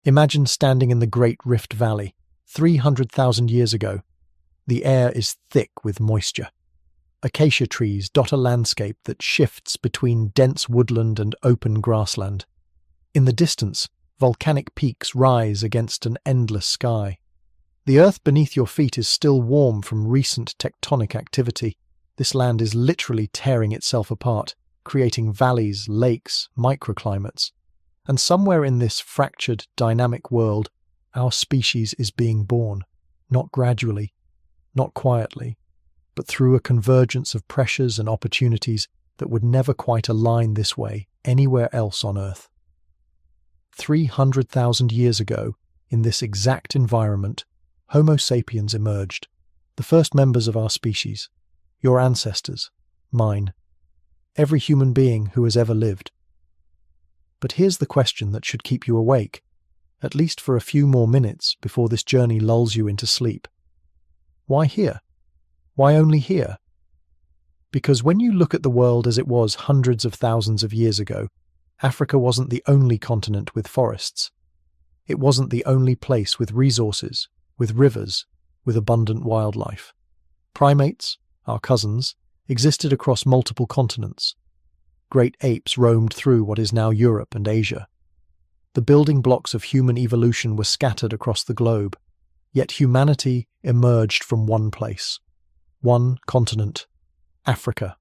Imagine standing in the Great Rift Valley, 300,000 years ago. The air is thick with moisture. Acacia trees dot a landscape that shifts between dense woodland and open grassland. In the distance, volcanic peaks rise against an endless sky. The earth beneath your feet is still warm from recent tectonic activity. This land is literally tearing itself apart, creating valleys, lakes, microclimates. And somewhere in this fractured, dynamic world, our species is being born, not gradually, not quietly, but through a convergence of pressures and opportunities that would never quite align this way anywhere else on Earth. 300,000 years ago, in this exact environment, Homo sapiens emerged, the first members of our species, your ancestors, mine, every human being who has ever lived. But here's the question that should keep you awake, at least for a few more minutes before this journey lulls you into sleep. Why here? Why only here? Because when you look at the world as it was hundreds of thousands of years ago, Africa wasn't the only continent with forests. It wasn't the only place with resources, with rivers, with abundant wildlife. Primates, our cousins, existed across multiple continents. Great apes roamed through what is now Europe and Asia. The building blocks of human evolution were scattered across the globe, yet humanity emerged from one place, one continent, Africa.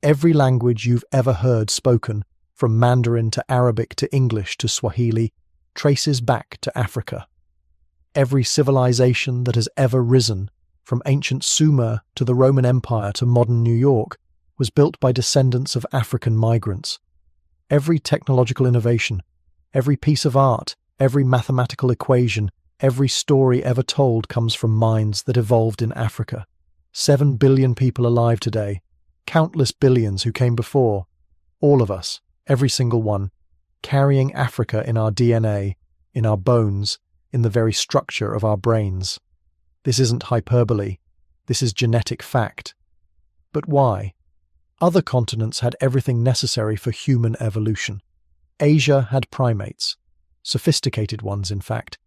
Every language you've ever heard spoken, from Mandarin to Arabic to English to Swahili, traces back to Africa. Every civilization that has ever risen, from ancient Sumer to the Roman Empire to modern New York, was built by descendants of African migrants. Every technological innovation, every piece of art, every mathematical equation, every story ever told comes from minds that evolved in Africa. 7 billion people alive today, countless billions who came before, all of us, every single one, carrying Africa in our DNA, in our bones, in the very structure of our brains. This isn't hyperbole, this is genetic fact. But why? Other continents had everything necessary for human evolution. Asia had primates, sophisticated ones in fact.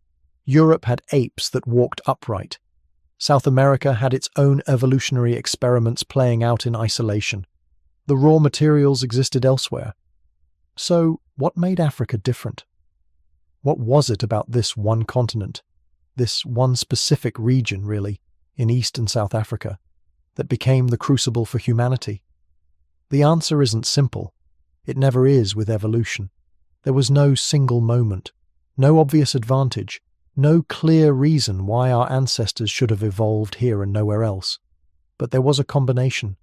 Europe had apes that walked upright. South America had its own evolutionary experiments playing out in isolation. The raw materials existed elsewhere. So, what made Africa different? What was it about this one continent, this one specific region, really, in East and South Africa, that became the crucible for humanity? The answer isn't simple. It never is with evolution. There was no single moment, no obvious advantage, no clear reason why our ancestors should have evolved here and nowhere else. But there was a combination,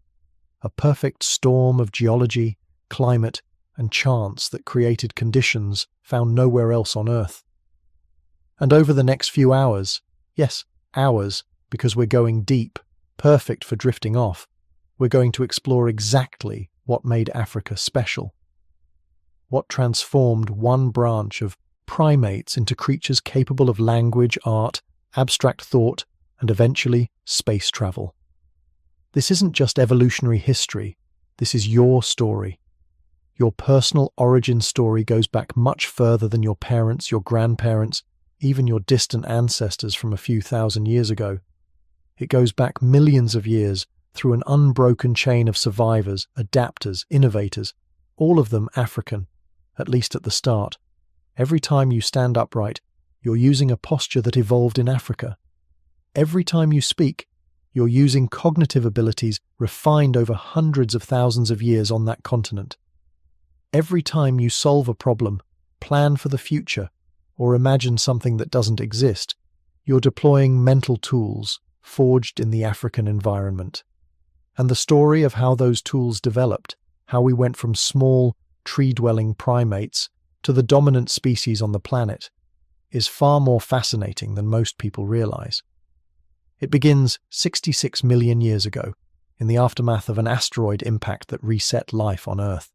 a perfect storm of geology, climate, and chance that created conditions found nowhere else on Earth. And over the next few hours, yes, hours, because we're going deep, perfect for drifting off, we're going to explore exactly what made Africa special. What transformed one branch of primates into creatures capable of language, art, abstract thought, and eventually space travel. This isn't just evolutionary history, this is your story. Your personal origin story goes back much further than your parents, your grandparents, even your distant ancestors from a few thousand years ago. It goes back millions of years through an unbroken chain of survivors, adapters, innovators, all of them African, at least at the start. Every time you stand upright, you're using a posture that evolved in Africa. Every time you speak, you're using cognitive abilities refined over hundreds of thousands of years on that continent. Every time you solve a problem, plan for the future, or imagine something that doesn't exist, you're deploying mental tools forged in the African environment. And the story of how those tools developed, how we went from small, tree-dwelling primates to the dominant species on the planet, is far more fascinating than most people realize. It begins 66 million years ago, in the aftermath of an asteroid impact that reset life on Earth.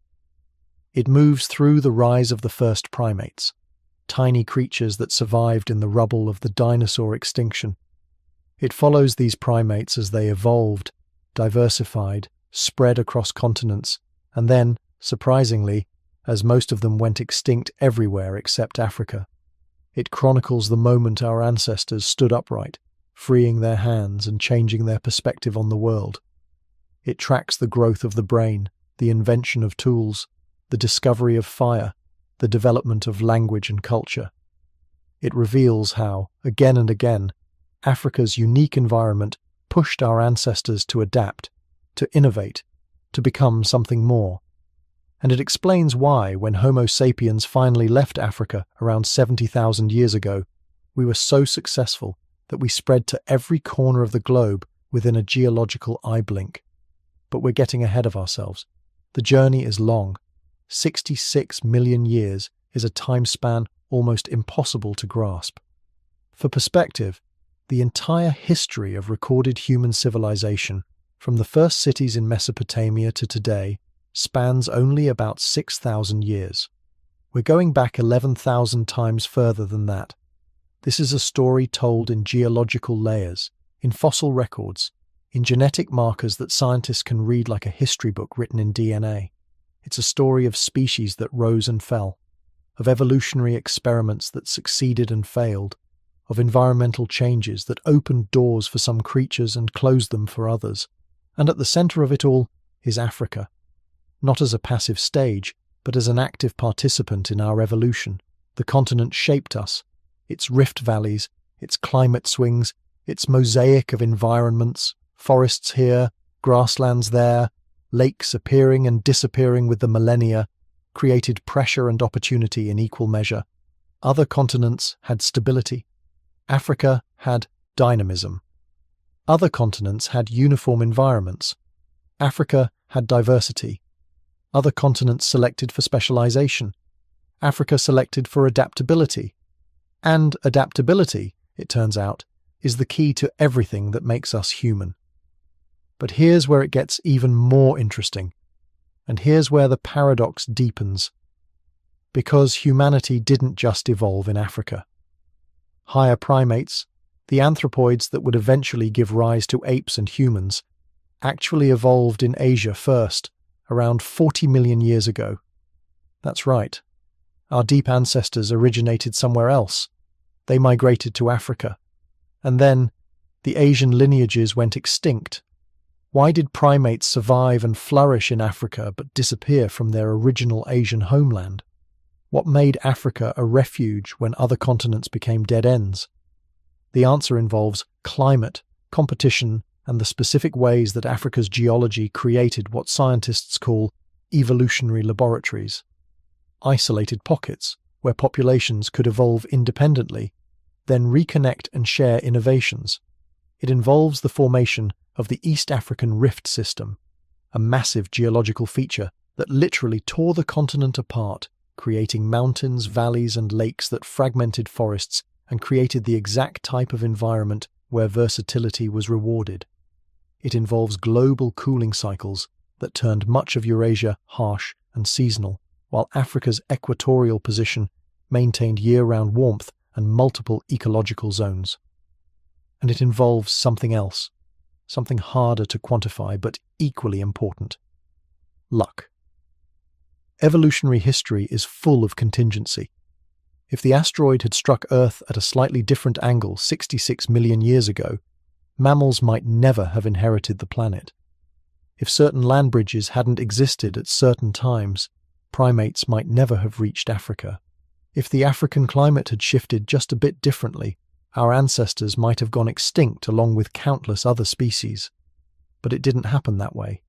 It moves through the rise of the first primates, tiny creatures that survived in the rubble of the dinosaur extinction. It follows these primates as they evolved, diversified, spread across continents, and then, surprisingly, as most of them went extinct everywhere except Africa. It chronicles the moment our ancestors stood upright, freeing their hands and changing their perspective on the world. It tracks the growth of the brain, the invention of tools, the discovery of fire, the development of language and culture. It reveals how, again and again, Africa's unique environment pushed our ancestors to adapt, to innovate, to become something more. And it explains why, when Homo sapiens finally left Africa around 70,000 years ago, we were so successful that we spread to every corner of the globe within a geological eye blink. But we're getting ahead of ourselves. The journey is long. 66 million years is a time span almost impossible to grasp. For perspective, the entire history of recorded human civilization, from the first cities in Mesopotamia to today, spans only about 6,000 years. We're going back 11,000 times further than that. This is a story told in geological layers, in fossil records, in genetic markers that scientists can read like a history book written in DNA. It's a story of species that rose and fell, of evolutionary experiments that succeeded and failed, of environmental changes that opened doors for some creatures and closed them for others. And at the center of it all is Africa, not as a passive stage, but as an active participant in our evolution. The continent shaped us, its rift valleys, its climate swings, its mosaic of environments, forests here, grasslands there, lakes appearing and disappearing with the millennia, created pressure and opportunity in equal measure. Other continents had stability. Africa had dynamism. Other continents had uniform environments. Africa had diversity. Other continents selected for specialization. Africa selected for adaptability. And adaptability, it turns out, is the key to everything that makes us human. But here's where it gets even more interesting. And here's where the paradox deepens. Because humanity didn't just evolve in Africa. Higher primates, the anthropoids that would eventually give rise to apes and humans, actually evolved in Asia first, around 40 million years ago. That's right. Our deep ancestors originated somewhere else. They migrated to Africa. And then, the Asian lineages went extinct. Why did primates survive and flourish in Africa but disappear from their original Asian homeland? What made Africa a refuge when other continents became dead ends? The answer involves climate, competition, and the specific ways that Africa's geology created what scientists call evolutionary laboratories. Isolated pockets where populations could evolve independently, then reconnect and share innovations. It involves the formation of the East African Rift System, a massive geological feature that literally tore the continent apart, creating mountains, valleys, and lakes that fragmented forests and created the exact type of environment where versatility was rewarded. It involves global cooling cycles that turned much of Eurasia harsh and seasonal, while Africa's equatorial position maintained year-round warmth and multiple ecological zones. And it involves something else, something harder to quantify but equally important: luck. Evolutionary history is full of contingency. If the asteroid had struck Earth at a slightly different angle 66 million years ago, mammals might never have inherited the planet. If certain land bridges hadn't existed at certain times, primates might never have reached Africa. If the African climate had shifted just a bit differently, our ancestors might have gone extinct along with countless other species. But it didn't happen that way.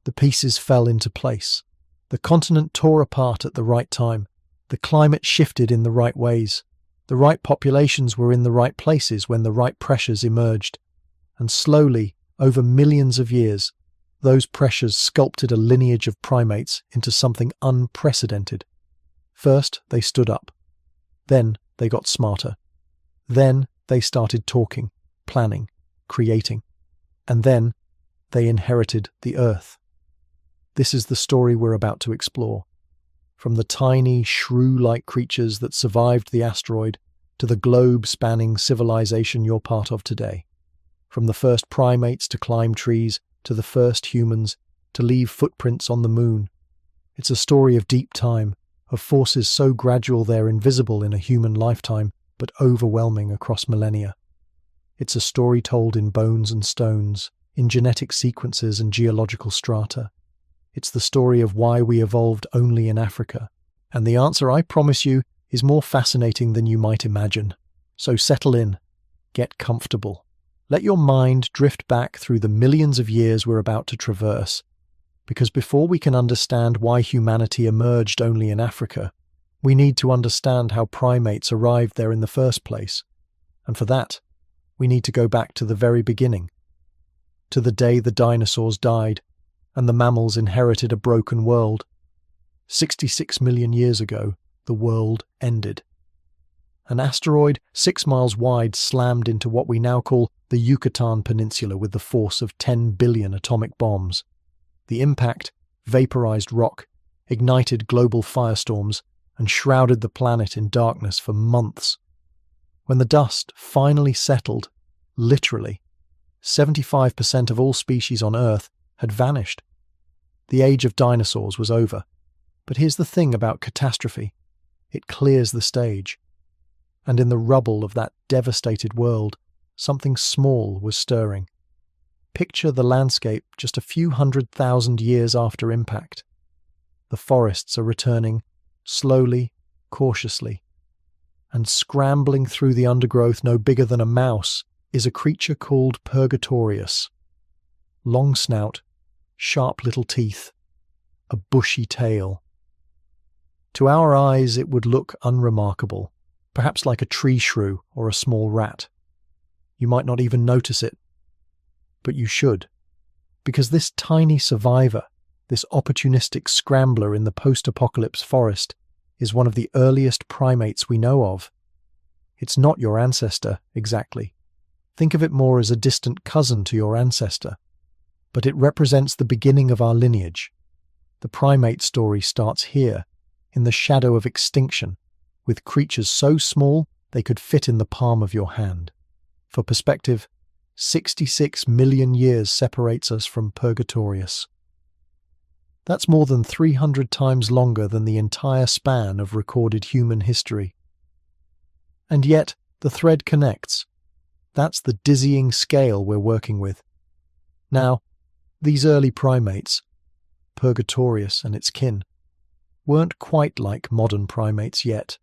The pieces fell into place. The continent tore apart at the right time. The climate shifted in the right ways. The right populations were in the right places when the right pressures emerged. And slowly, over millions of years, those pressures sculpted a lineage of primates into something unprecedented. First, they stood up. Then, they got smarter. Then, they started talking, planning, creating. And then, they inherited the Earth. This is the story we're about to explore. From the tiny, shrew-like creatures that survived the asteroid to the globe-spanning civilization you're part of today. From the first primates to climb trees, to the first humans, to leave footprints on the moon. It's a story of deep time, of forces so gradual they're invisible in a human lifetime, but overwhelming across millennia. It's a story told in bones and stones, in genetic sequences and geological strata. It's the story of why we evolved only in Africa. And the answer, I promise you, is more fascinating than you might imagine. So settle in, get comfortable. Let your mind drift back through the millions of years we're about to traverse. Because before we can understand why humanity emerged only in Africa, we need to understand how primates arrived there in the first place. And for that, we need to go back to the very beginning, to the day the dinosaurs died and the mammals inherited a broken world. 66 million years ago, the world ended. An asteroid 6 miles wide slammed into what we now call the Yucatan Peninsula with the force of 10 billion atomic bombs. The impact vaporized rock, ignited global firestorms, and shrouded the planet in darkness for months. When the dust finally settled, literally, 75% of all species on Earth had vanished. The age of dinosaurs was over. But here's the thing about catastrophe. It clears the stage. And in the rubble of that devastated world, something small was stirring. Picture the landscape just a few 100,000 years after impact. The forests are returning, slowly, cautiously. And scrambling through the undergrowth no bigger than a mouse is a creature called Purgatorius. Long snout, sharp little teeth, a bushy tail. To our eyes it would look unremarkable, perhaps like a tree shrew or a small rat. You might not even notice it. But you should, because this tiny survivor, this opportunistic scrambler in the post-apocalypse forest, is one of the earliest primates we know of. It's not your ancestor, exactly. Think of it more as a distant cousin to your ancestor. But it represents the beginning of our lineage. The primate story starts here, in the shadow of extinction, with creatures so small they could fit in the palm of your hand. For perspective, 66 million years separates us from Purgatorius. That's more than 300 times longer than the entire span of recorded human history. And yet, the thread connects. That's the dizzying scale we're working with. Now, these early primates, Purgatorius and its kin, weren't quite like modern primates yet.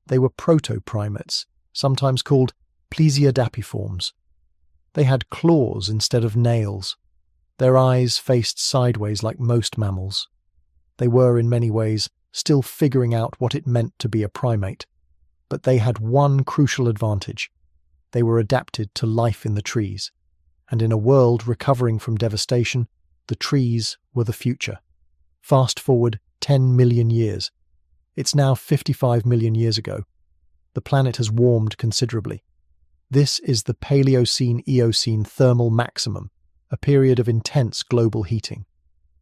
They were proto-primates, sometimes called plesiadapiforms. They had claws instead of nails. Their eyes faced sideways like most mammals. They were, in many ways, still figuring out what it meant to be a primate. But they had one crucial advantage. They were adapted to life in the trees. And in a world recovering from devastation, the trees were the future. Fast forward 10 million years. It's now 55 million years ago. The planet has warmed considerably. This is the Paleocene-Eocene thermal maximum, a period of intense global heating.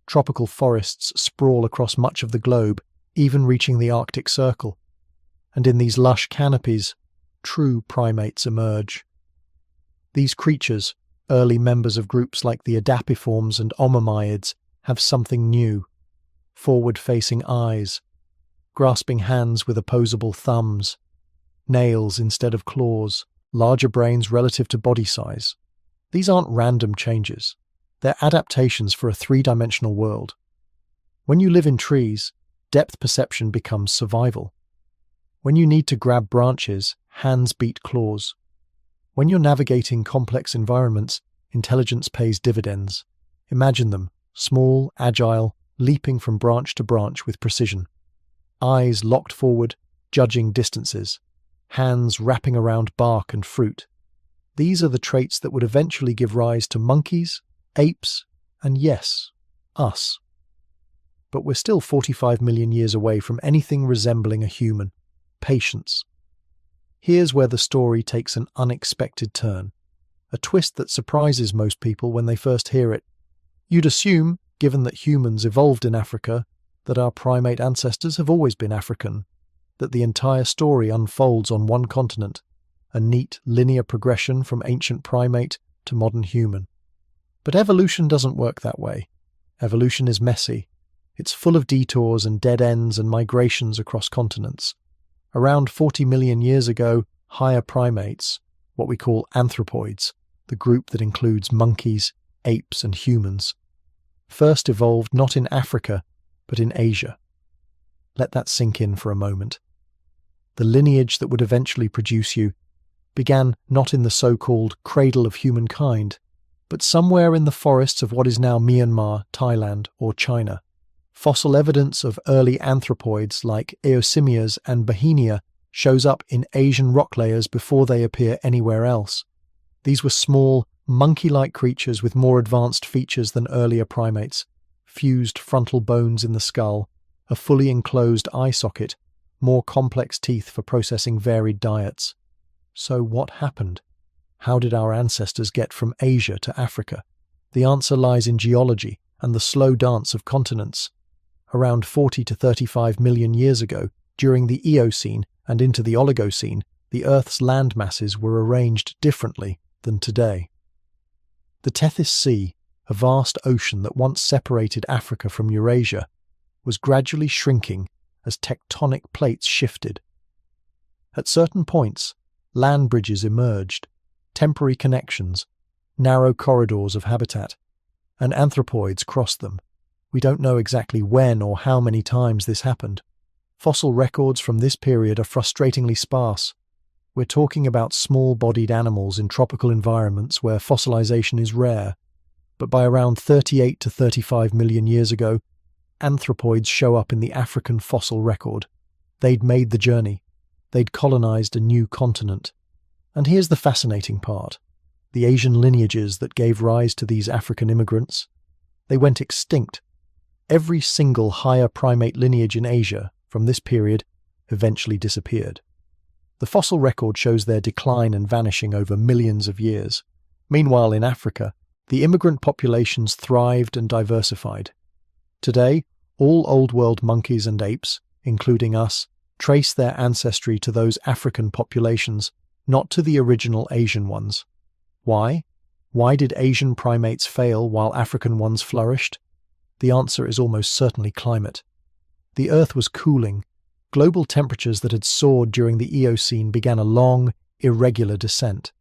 Tropical forests sprawl across much of the globe, even reaching the Arctic Circle. And in these lush canopies, true primates emerge. These creatures, early members of groups like the adapiforms and hominids, have something new. Forward-facing eyes, grasping hands with opposable thumbs, nails instead of claws, larger brains relative to body size. These aren't random changes. They're adaptations for a three-dimensional world. When you live in trees, depth perception becomes survival. When you need to grab branches, hands beat claws. When you're navigating complex environments, intelligence pays dividends. Imagine them, small, agile, leaping from branch to branch with precision. Eyes locked forward, judging distances. Hands wrapping around bark and fruit. These are the traits that would eventually give rise to monkeys, apes, and yes, us. But we're still 45 million years away from anything resembling a human. Patience. Here's where the story takes an unexpected turn. A twist that surprises most people when they first hear it. You'd assume, given that humans evolved in Africa, that our primate ancestors have always been African, that the entire story unfolds on one continent, a neat linear progression from ancient primate to modern human. But evolution doesn't work that way. Evolution is messy. It's full of detours and dead ends and migrations across continents. Around 40 million years ago, higher primates, what we call anthropoids, the group that includes monkeys, apes, and humans, first evolved not in Africa, but in Asia. Let that sink in for a moment. The lineage that would eventually produce you began not in the so-called cradle of humankind, but somewhere in the forests of what is now Myanmar, Thailand, or China. Fossil evidence of early anthropoids like Eosimias and Bauhinia shows up in Asian rock layers before they appear anywhere else. These were small, monkey-like creatures with more advanced features than earlier primates: fused frontal bones in the skull, a fully enclosed eye socket, more complex teeth for processing varied diets. So what happened? How did our ancestors get from Asia to Africa? The answer lies in geology and the slow dance of continents. Around 40 to 35 million years ago, during the Eocene and into the Oligocene, the Earth's land masses were arranged differently than today. The Tethys Sea, a vast ocean that once separated Africa from Eurasia, was gradually shrinking as tectonic plates shifted. At certain points, land bridges emerged, temporary connections, narrow corridors of habitat, and anthropoids crossed them. We don't know exactly when or how many times this happened. Fossil records from this period are frustratingly sparse. We're talking about small-bodied animals in tropical environments where fossilization is rare, but by around 38 to 35 million years ago, anthropoids show up in the African fossil record. They'd made the journey. They'd colonized a new continent. And here's the fascinating part. The Asian lineages that gave rise to these African immigrants, they went extinct. Every single higher primate lineage in Asia from this period eventually disappeared. The fossil record shows their decline and vanishing over millions of years. Meanwhile, in Africa, the immigrant populations thrived and diversified. Today, all Old World monkeys and apes, including us, trace their ancestry to those African populations, not to the original Asian ones. Why? Why did Asian primates fail while African ones flourished? The answer is almost certainly climate. The Earth was cooling. Global temperatures that had soared during the Eocene began a long, irregular descent.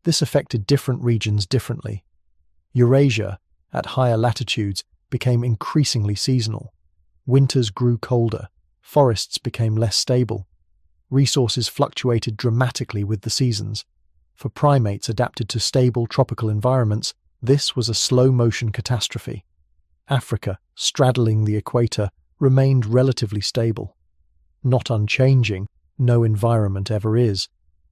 This affected different regions differently. Eurasia, at higher latitudes, became increasingly seasonal. Winters grew colder. Forests became less stable. Resources fluctuated dramatically with the seasons. For primates adapted to stable tropical environments, this was a slow-motion catastrophe. Africa, straddling the equator, remained relatively stable. Not unchanging, no environment ever is,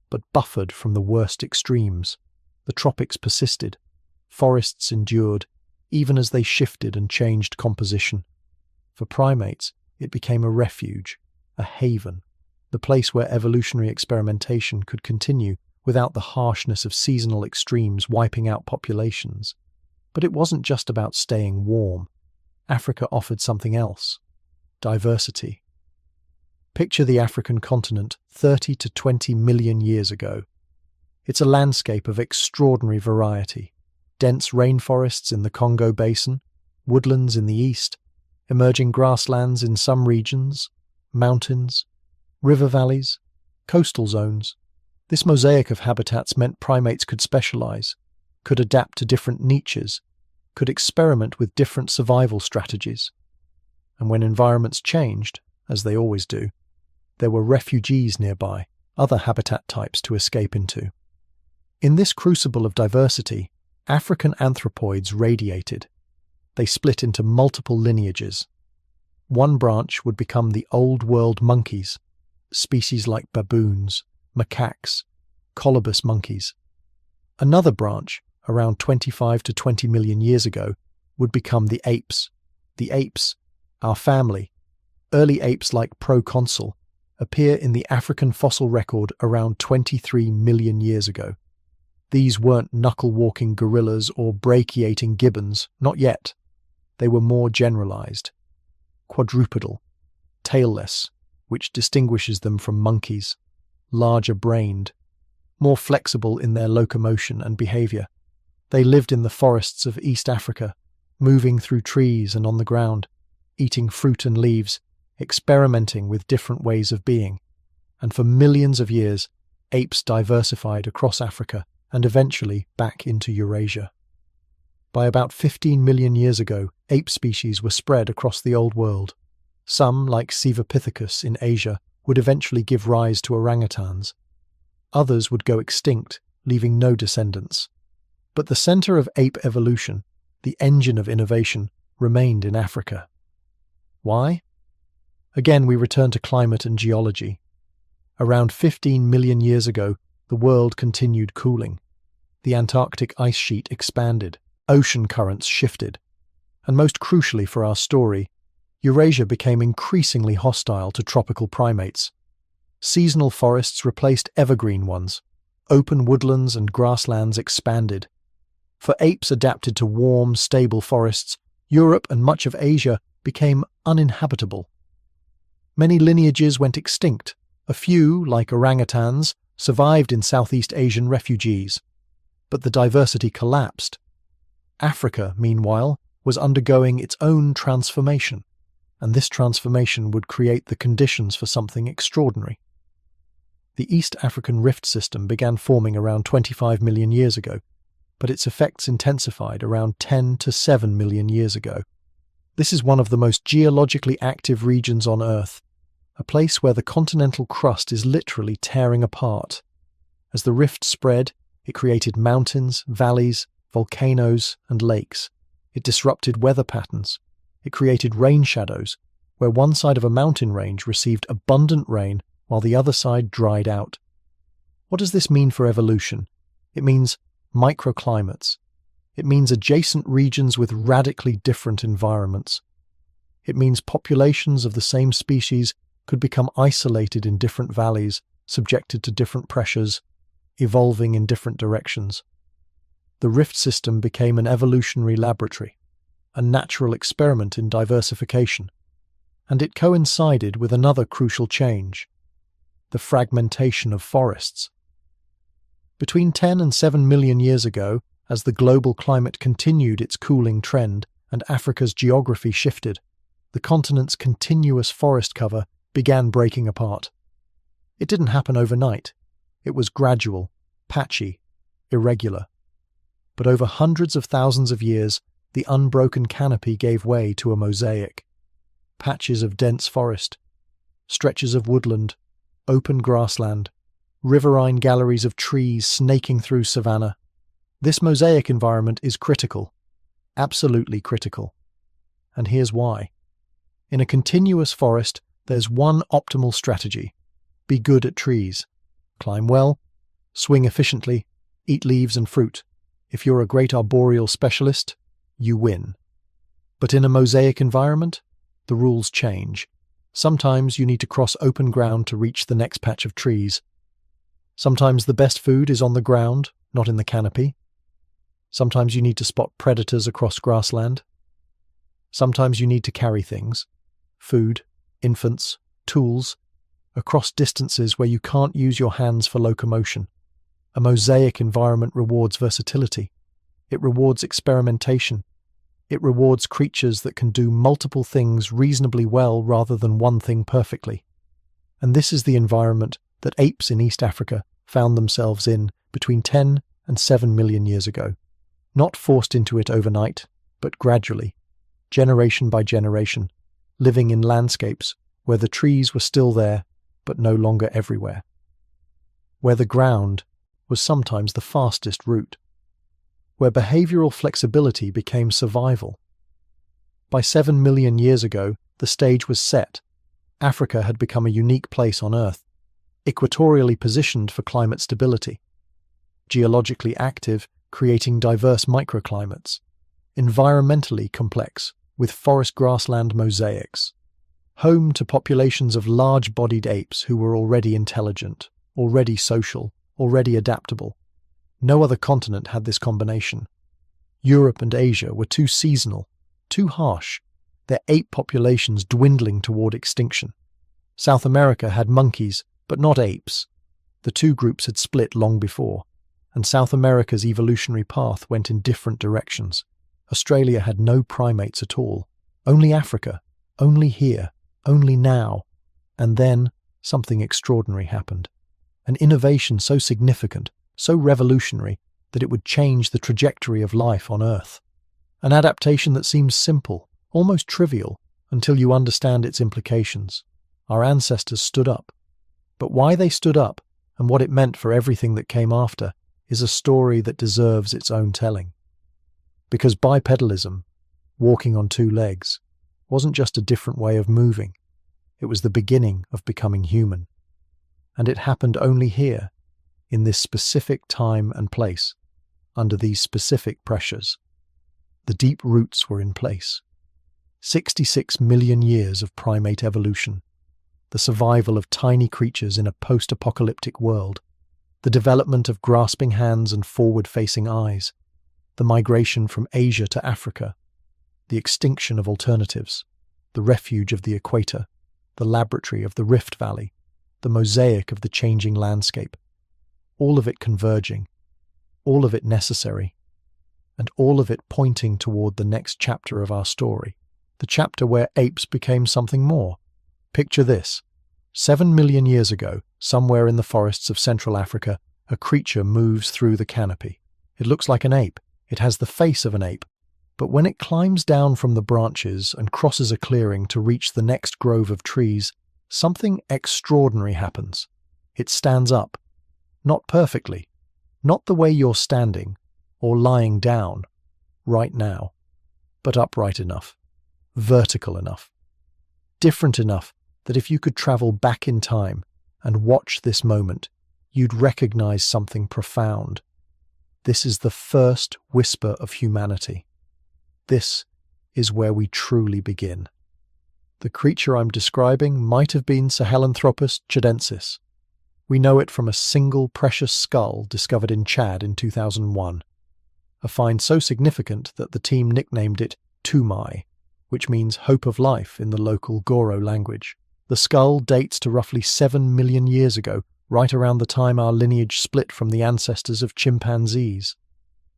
but buffered from the worst extremes. The tropics persisted. Forests endured, even as they shifted and changed composition. For primates, it became a refuge, a haven, the place where evolutionary experimentation could continue without the harshness of seasonal extremes wiping out populations. But it wasn't just about staying warm. Africa offered something else: diversity. Picture the African continent 30 to 20 million years ago. It's a landscape of extraordinary variety. Dense rainforests in the Congo Basin, woodlands in the east, emerging grasslands in some regions, mountains, river valleys, coastal zones. This mosaic of habitats meant primates could specialize, could adapt to different niches, could experiment with different survival strategies. And when environments changed, as they always do, there were refugees nearby, other habitat types to escape into. In this crucible of diversity, African anthropoids radiated. They split into multiple lineages. One branch would become the Old World monkeys, species like baboons, macaques, colobus monkeys. Another branch, around 25 to 20 million years ago, would become the apes. The apes, our family, early apes like proconsul, appear in the African fossil record around 23 million years ago. These weren't knuckle-walking gorillas or brachiating gibbons, not yet. They were more generalized. Quadrupedal, tailless, which distinguishes them from monkeys, larger-brained, more flexible in their locomotion and behavior. They lived in the forests of East Africa, moving through trees and on the ground, eating fruit and leaves, experimenting with different ways of being. And for millions of years, apes diversified across Africa and eventually back into Eurasia. By about 15 million years ago, ape species were spread across the Old World. Some, like Sevapithecus in Asia, would eventually give rise to orangutans. Others would go extinct, leaving no descendants. But the center of ape evolution, the engine of innovation, remained in Africa. Why? Again, we return to climate and geology. Around 15 million years ago, the world continued cooling. The Antarctic ice sheet expanded, ocean currents shifted, and most crucially for our story, Eurasia became increasingly hostile to tropical primates. Seasonal forests replaced evergreen ones. Open woodlands and grasslands expanded. For apes adapted to warm, stable forests, Europe and much of Asia became uninhabitable. Many lineages went extinct. A few, like orangutans, survived in Southeast Asian refugees. But the diversity collapsed. Africa, meanwhile, was undergoing its own transformation, and this transformation would create the conditions for something extraordinary. The East African Rift System began forming around 25 million years ago, but its effects intensified around 10 to 7 million years ago. This is one of the most geologically active regions on Earth, a place where the continental crust is literally tearing apart. As the rift spread, it created mountains, valleys, volcanoes, and lakes. It disrupted weather patterns. It created rain shadows, where one side of a mountain range received abundant rain while the other side dried out. What does this mean for evolution? It means microclimates. It means adjacent regions with radically different environments. It means populations of the same species could become isolated in different valleys, subjected to different pressures, evolving in different directions. The rift system became an evolutionary laboratory, a natural experiment in diversification, and it coincided with another crucial change: the fragmentation of forests. Between 10 and 7 million years ago, as the global climate continued its cooling trend and Africa's geography shifted, the continent's continuous forest cover began breaking apart. It didn't happen overnight. It was gradual, patchy, irregular. But over hundreds of thousands of years, the unbroken canopy gave way to a mosaic. Patches of dense forest, stretches of woodland, open grassland, riverine galleries of trees snaking through savanna. This mosaic environment is critical, absolutely critical. And here's why. In a continuous forest, there's one optimal strategy: be good at trees. Climb well, swing efficiently, eat leaves and fruit. If you're a great arboreal specialist, you win. But in a mosaic environment, the rules change. Sometimes you need to cross open ground to reach the next patch of trees. Sometimes the best food is on the ground, not in the canopy. Sometimes you need to spot predators across grassland. Sometimes you need to carry things, food, infants, tools, across distances where you can't use your hands for locomotion. A mosaic environment rewards versatility. It rewards experimentation. It rewards creatures that can do multiple things reasonably well rather than one thing perfectly. And this is the environment that apes in East Africa found themselves in between 10 and 7 million years ago. Not forced into it overnight, but gradually, generation by generation, living in landscapes where the trees were still there, but no longer everywhere. Where the ground was sometimes the fastest route. Where behavioral flexibility became survival. By 7 million years ago, the stage was set. Africa had become a unique place on Earth, equatorially positioned for climate stability, geologically active, creating diverse microclimates, environmentally complex, with forest grassland mosaics, home to populations of large-bodied apes who were already intelligent, already social, already adaptable. No other continent had this combination. Europe and Asia were too seasonal, too harsh, their ape populations dwindling toward extinction. South America had monkeys, but not apes. The two groups had split long before, and South America's evolutionary path went in different directions. Australia had no primates at all. Only Africa, only here, only now. And then something extraordinary happened. an innovation so significant, so revolutionary, that it would change the trajectory of life on Earth. An adaptation that seems simple, almost trivial, until you understand its implications. Our ancestors stood up. But why they stood up, and what it meant for everything that came after, is a story that deserves its own telling. Because bipedalism, walking on two legs, wasn't just a different way of moving. It was the beginning of becoming human. And it happened only here, in this specific time and place, under these specific pressures. The deep roots were in place. 66 million years of primate evolution, the survival of tiny creatures in a post-apocalyptic world, the development of grasping hands and forward-facing eyes, the migration from Asia to Africa, the extinction of alternatives, the refuge of the equator, the laboratory of the Rift Valley, the mosaic of the changing landscape, all of it converging, all of it necessary, and all of it pointing toward the next chapter of our story, the chapter where apes became something more. Picture this. 7 million years ago, somewhere in the forests of Central Africa, a creature moves through the canopy. It looks like an ape. It has the face of an ape. But when it climbs down from the branches and crosses a clearing to reach the next grove of trees, something extraordinary happens. It stands up. Not perfectly. Not the way you're standing, or lying down, right now, but upright enough, vertical enough, different enough that if you could travel back in time and watch this moment, you'd recognize something profound. This is the first whisper of humanity. This is where we truly begin. The creature I'm describing might have been Sahelanthropus chadensis. We know it from a single precious skull discovered in Chad in 2001. A find so significant that the team nicknamed it Tumai, which means hope of life in the local Goro language. The skull dates to roughly 7 million years ago, right around the time our lineage split from the ancestors of chimpanzees.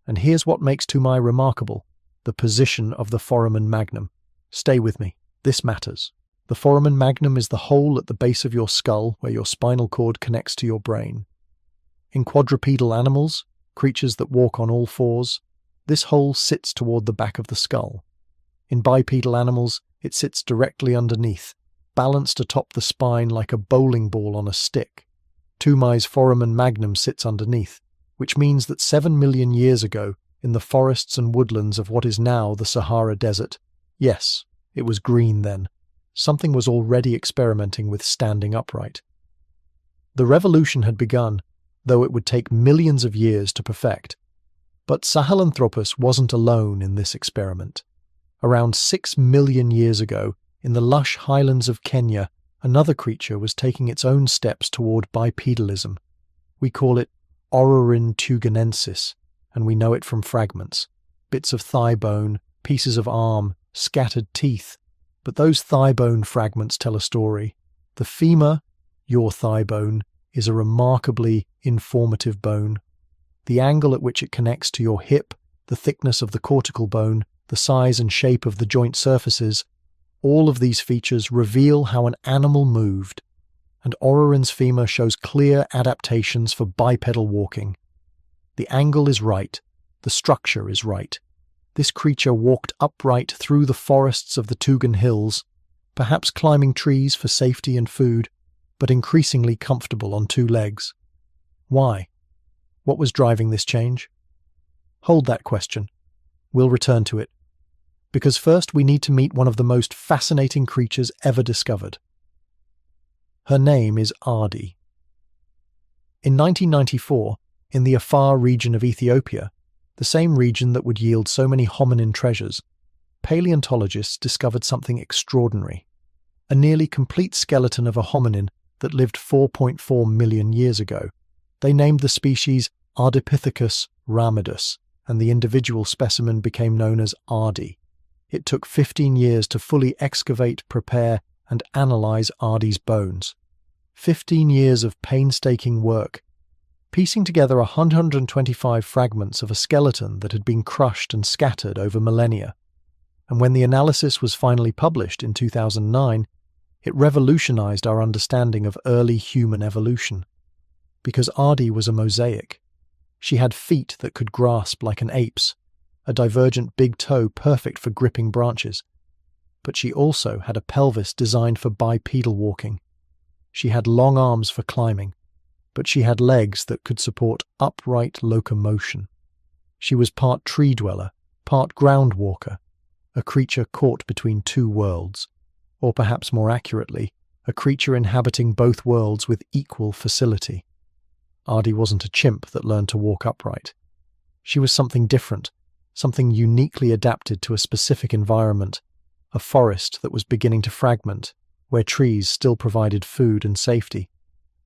And here's what makes Tumai remarkable: the position of the foramen magnum. Stay with me, this matters. The foramen magnum is the hole at the base of your skull where your spinal cord connects to your brain. In quadrupedal animals, creatures that walk on all fours, this hole sits toward the back of the skull. In bipedal animals, it sits directly underneath, balanced atop the spine like a bowling ball on a stick. Tumai's foramen magnum sits underneath, which means that 7 million years ago, in the forests and woodlands of what is now the Sahara Desert, yes, it was green then, something was already experimenting with standing upright. The revolution had begun, though it would take millions of years to perfect. But Sahelanthropus wasn't alone in this experiment. Around 6 million years ago, in the lush highlands of Kenya, another creature was taking its own steps toward bipedalism. We call it Orrorin tuganensis, and we know it from fragments. Bits of thigh bone, pieces of arm, scattered teeth. But those thigh bone fragments tell a story. The femur, your thigh bone, is a remarkably informative bone. The angle at which it connects to your hip, the thickness of the cortical bone, the size and shape of the joint surfaces, all of these features reveal how an animal moved, and Orrorin's femur shows clear adaptations for bipedal walking. The angle is right, the structure is right. This creature walked upright through the forests of the Tugan Hills, perhaps climbing trees for safety and food, but increasingly comfortable on two legs. Why? What was driving this change? Hold that question. We'll return to it. Because first we need to meet one of the most fascinating creatures ever discovered. Her name is Ardi. In 1994, in the Afar region of Ethiopia, the same region that would yield so many hominin treasures, paleontologists discovered something extraordinary. A nearly complete skeleton of a hominin that lived 4.4 million years ago. They named the species Ardipithecus ramidus, and the individual specimen became known as Ardi. It took 15 years to fully excavate, prepare, and analyze Ardi's bones. 15 years of painstaking work, piecing together 125 fragments of a skeleton that had been crushed and scattered over millennia. And when the analysis was finally published in 2009, it revolutionized our understanding of early human evolution. because Ardi was a mosaic. She had feet that could grasp like an ape's, a divergent big toe perfect for gripping branches. But she also had a pelvis designed for bipedal walking. She had long arms for climbing, but she had legs that could support upright locomotion. She was part tree dweller, part ground walker, a creature caught between two worlds, or perhaps more accurately, a creature inhabiting both worlds with equal facility. Ardi wasn't a chimp that learned to walk upright. She was something different, something uniquely adapted to a specific environment, a forest that was beginning to fragment, where trees still provided food and safety,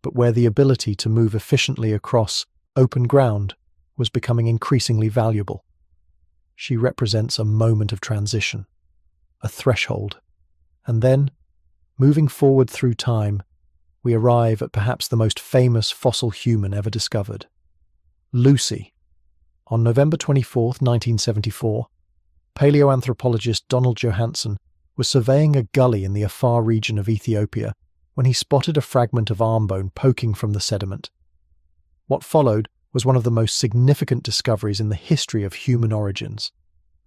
but where the ability to move efficiently across open ground was becoming increasingly valuable. She represents a moment of transition, a threshold, and then, moving forward through time, we arrive at perhaps the most famous fossil human ever discovered. Lucy. On November 24, 1974, paleoanthropologist Donald Johanson was surveying a gully in the Afar region of Ethiopia when he spotted a fragment of arm bone poking from the sediment. What followed was one of the most significant discoveries in the history of human origins,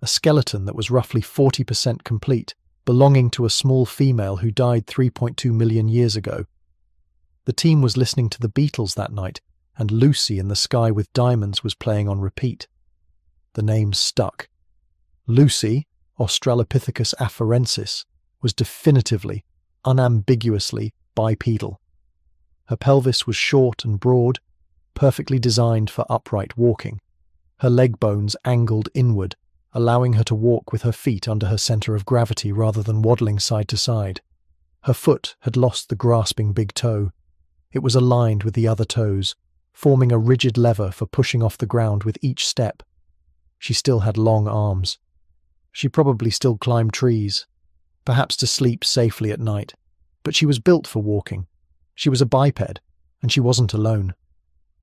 a skeleton that was roughly 40% complete, belonging to a small female who died 3.2 million years ago. The team was listening to the Beatles that night, and Lucy in the Sky with Diamonds was playing on repeat. The name stuck. Lucy, Australopithecus afarensis, was definitively, unambiguously bipedal. Her pelvis was short and broad, perfectly designed for upright walking. Her leg bones angled inward, allowing her to walk with her feet under her center of gravity rather than waddling side to side. Her foot had lost the grasping big toe. It was aligned with the other toes, forming a rigid lever for pushing off the ground with each step. She still had long arms. She probably still climbed trees, perhaps to sleep safely at night, but she was built for walking. She was a biped, and she wasn't alone.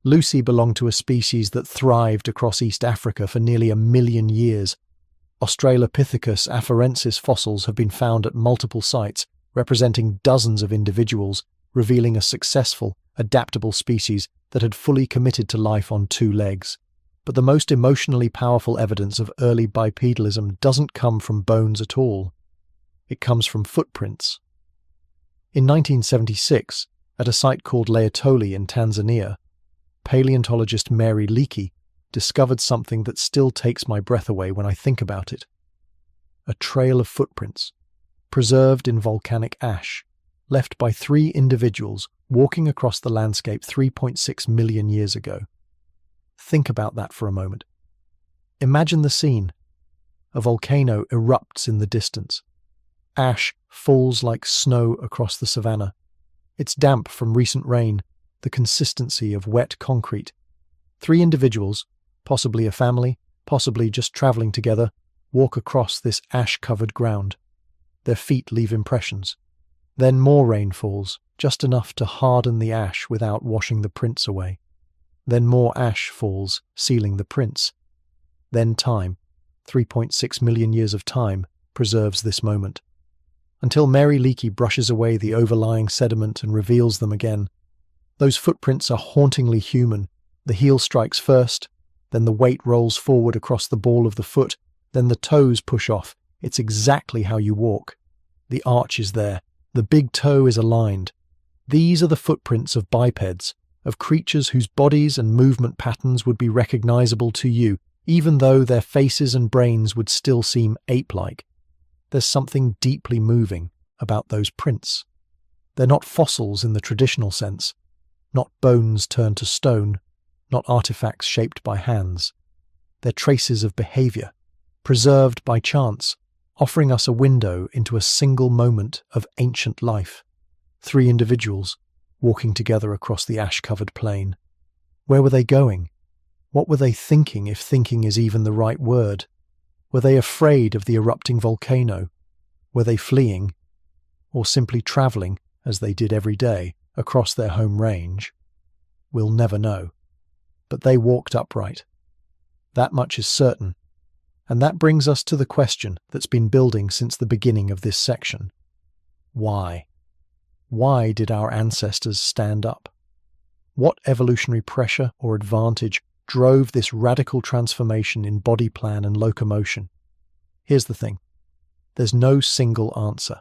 Lucy belonged to a species that thrived across East Africa for nearly 1 million years. Australopithecus afarensis fossils have been found at multiple sites, representing dozens of individuals, revealing a successful, adaptable species that had fully committed to life on 2 legs. But the most emotionally powerful evidence of early bipedalism doesn't come from bones at all. It comes from footprints. In 1976, at a site called Laetoli in Tanzania, paleontologist Mary Leakey discovered something that still takes my breath away when I think about it. A trail of footprints, preserved in volcanic ash, left by 3 individuals walking across the landscape 3.6 million years ago. Think about that for a moment. Imagine the scene. A volcano erupts in the distance. Ash falls like snow across the savanna. It's damp from recent rain, the consistency of wet concrete. 3 individuals, possibly a family, possibly just traveling together, walk across this ash-covered ground. Their feet leave impressions. Then more rain falls, just enough to harden the ash without washing the prints away. Then more ash falls, sealing the prints. Then time, 3.6 million years of time, preserves this moment. Until Mary Leakey brushes away the overlying sediment and reveals them again. Those footprints are hauntingly human. The heel strikes first, then the weight rolls forward across the ball of the foot, then the toes push off. It's exactly how you walk. The arch is there. The big toe is aligned. These are the footprints of bipeds, of creatures whose bodies and movement patterns would be recognizable to you, even though their faces and brains would still seem ape-like. There's something deeply moving about those prints. They're not fossils in the traditional sense, not bones turned to stone, not artifacts shaped by hands. They're traces of behavior, preserved by chance, offering us a window into a single moment of ancient life. 3 individuals, walking together across the ash-covered plain. Where were they going? What were they thinking, if thinking is even the right word? Were they afraid of the erupting volcano? Were they fleeing? Or simply travelling, as they did every day, across their home range? We'll never know. But they walked upright. That much is certain. And that brings us to the question that's been building since the beginning of this section. Why? Why did our ancestors stand up? What evolutionary pressure or advantage drove this radical transformation in body plan and locomotion? Here's the thing. There's no single answer.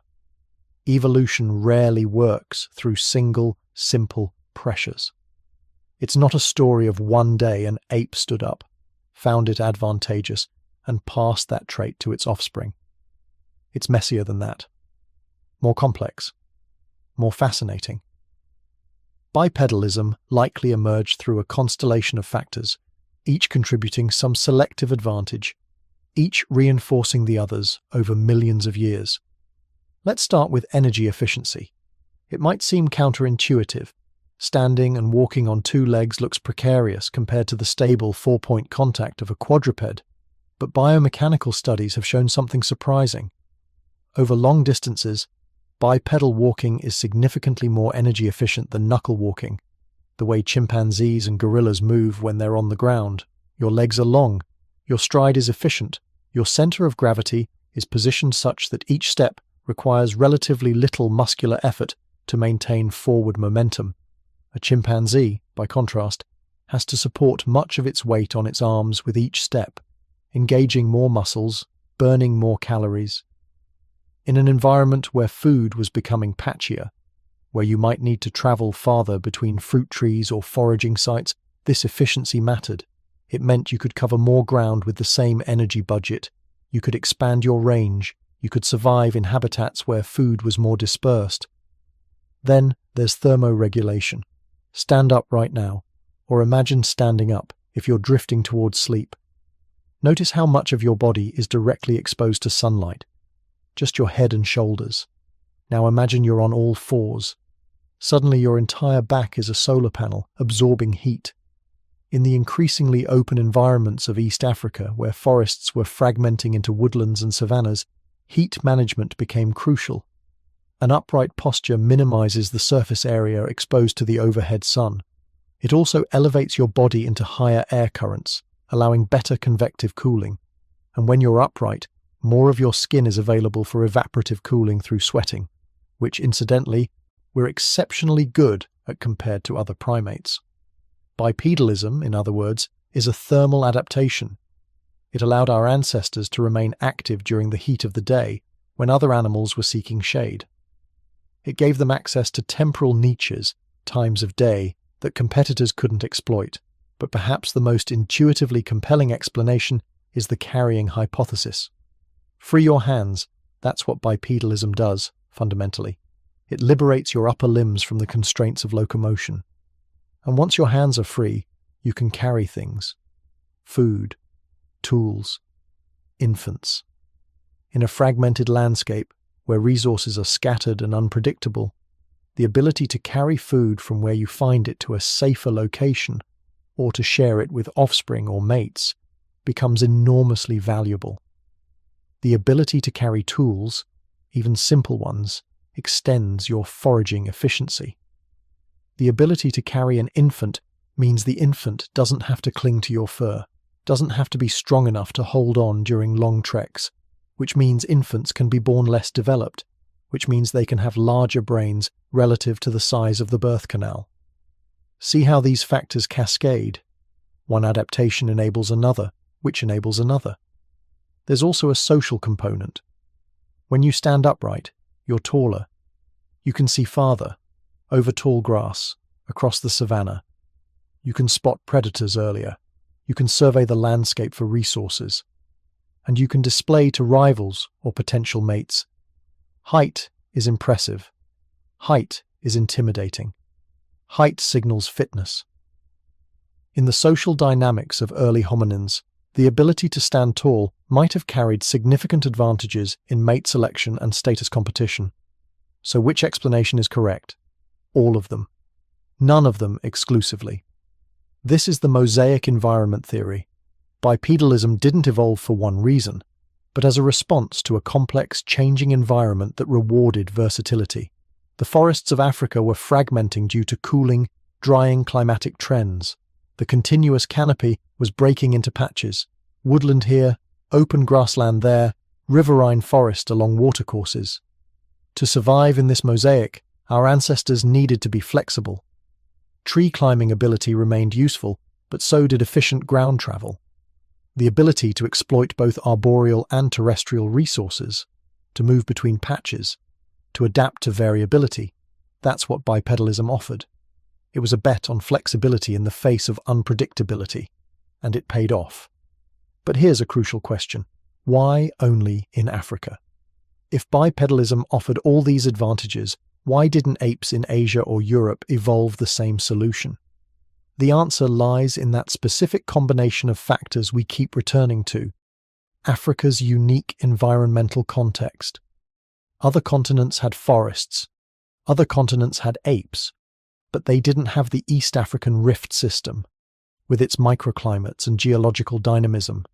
Evolution rarely works through single, simple pressures. It's not a story of one day an ape stood up, found it advantageous, and passed that trait to its offspring. It's messier than that. More complex. More fascinating. Bipedalism likely emerged through a constellation of factors, each contributing some selective advantage, each reinforcing the others over millions of years. Let's start with energy efficiency. It might seem counterintuitive. Standing and walking on two legs looks precarious compared to the stable four-point contact of a quadruped, but biomechanical studies have shown something surprising. Over long distances, bipedal walking is significantly more energy efficient than knuckle walking. The way chimpanzees and gorillas move when they're on the ground. Your legs are long, your stride is efficient, your center of gravity is positioned such that each step requires relatively little muscular effort to maintain forward momentum. A chimpanzee, by contrast, has to support much of its weight on its arms with each step, engaging more muscles, burning more calories. In an environment where food was becoming patchier, where you might need to travel farther between fruit trees or foraging sites, this efficiency mattered. It meant you could cover more ground with the same energy budget. You could expand your range. You could survive in habitats where food was more dispersed. Then there's thermoregulation. Stand up right now, or imagine standing up if you're drifting towards sleep. Notice how much of your body is directly exposed to sunlight. Just your head and shoulders. Now imagine you're on all fours. Suddenly your entire back is a solar panel, absorbing heat. In the increasingly open environments of East Africa, where forests were fragmenting into woodlands and savannas, heat management became crucial. An upright posture minimizes the surface area exposed to the overhead sun. It also elevates your body into higher air currents, allowing better convective cooling. And when you're upright, more of your skin is available for evaporative cooling through sweating, which, incidentally, we're exceptionally good at compared to other primates. Bipedalism, in other words, is a thermal adaptation. It allowed our ancestors to remain active during the heat of the day when other animals were seeking shade. It gave them access to temporal niches, times of day, that competitors couldn't exploit. But perhaps the most intuitively compelling explanation is the carrying hypothesis. Free your hands. That's what bipedalism does, fundamentally. It liberates your upper limbs from the constraints of locomotion. And once your hands are free, you can carry things. Food, tools, infants. In a fragmented landscape, where resources are scattered and unpredictable, the ability to carry food from where you find it to a safer location, or to share it with offspring or mates, becomes enormously valuable. The ability to carry tools, even simple ones, extends your foraging efficiency. The ability to carry an infant means the infant doesn't have to cling to your fur, doesn't have to be strong enough to hold on during long treks, which means infants can be born less developed, which means they can have larger brains relative to the size of the birth canal. See how these factors cascade. One adaptation enables another, which enables another. There's also a social component. When you stand upright, you're taller. You can see farther, over tall grass, across the savanna. You can spot predators earlier. You can survey the landscape for resources. And you can display to rivals or potential mates. Height is impressive. Height is intimidating. Height signals fitness. In the social dynamics of early hominins, the ability to stand tall might have carried significant advantages in mate selection and status competition. So which explanation is correct? All of them. None of them exclusively. This is the mosaic environment theory. Bipedalism didn't evolve for one reason, but as a response to a complex, changing environment that rewarded versatility. The forests of Africa were fragmenting due to cooling, drying climatic trends. The continuous canopy was breaking into patches. Woodland here, open grassland there, riverine forest along watercourses. To survive in this mosaic, our ancestors needed to be flexible. Tree climbing ability remained useful, but so did efficient ground travel. The ability to exploit both arboreal and terrestrial resources, to move between patches, to adapt to variability, that's what bipedalism offered. It was a bet on flexibility in the face of unpredictability, and it paid off. But here's a crucial question. Why only in Africa? If bipedalism offered all these advantages, why didn't apes in Asia or Europe evolve the same solution? The answer lies in that specific combination of factors we keep returning to: Africa's unique environmental context. Other continents had forests, other continents had apes, but they didn't have the East African rift system, with its microclimates and geological dynamism.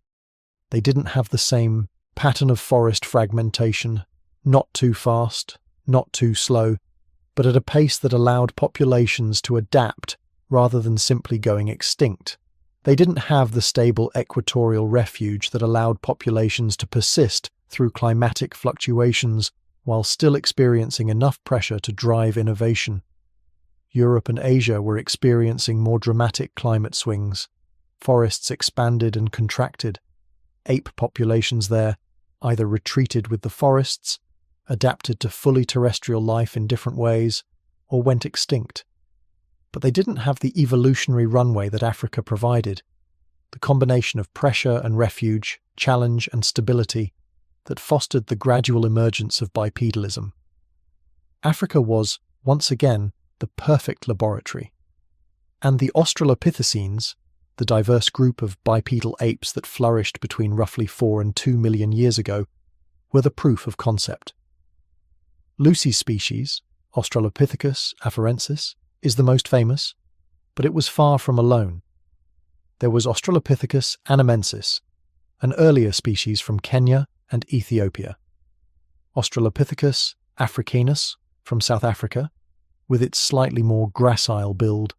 They didn't have the same pattern of forest fragmentation, not too fast, not too slow, but at a pace that allowed populations to adapt rather than simply going extinct. They didn't have the stable equatorial refuge that allowed populations to persist through climatic fluctuations while still experiencing enough pressure to drive innovation. Europe and Asia were experiencing more dramatic climate swings. Forests expanded and contracted. Ape populations there either retreated with the forests, adapted to fully terrestrial life in different ways, or went extinct. But they didn't have the evolutionary runway that Africa provided, the combination of pressure and refuge, challenge and stability that fostered the gradual emergence of bipedalism. Africa was, once again, the perfect laboratory. And the Australopithecines, the diverse group of bipedal apes that flourished between roughly 4 and 2 million years ago, were the proof of concept. Lucy's species, Australopithecus afarensis, is the most famous, but it was far from alone. There was Australopithecus anamensis, an earlier species from Kenya and Ethiopia. Australopithecus africanus from South Africa, with its slightly more gracile build.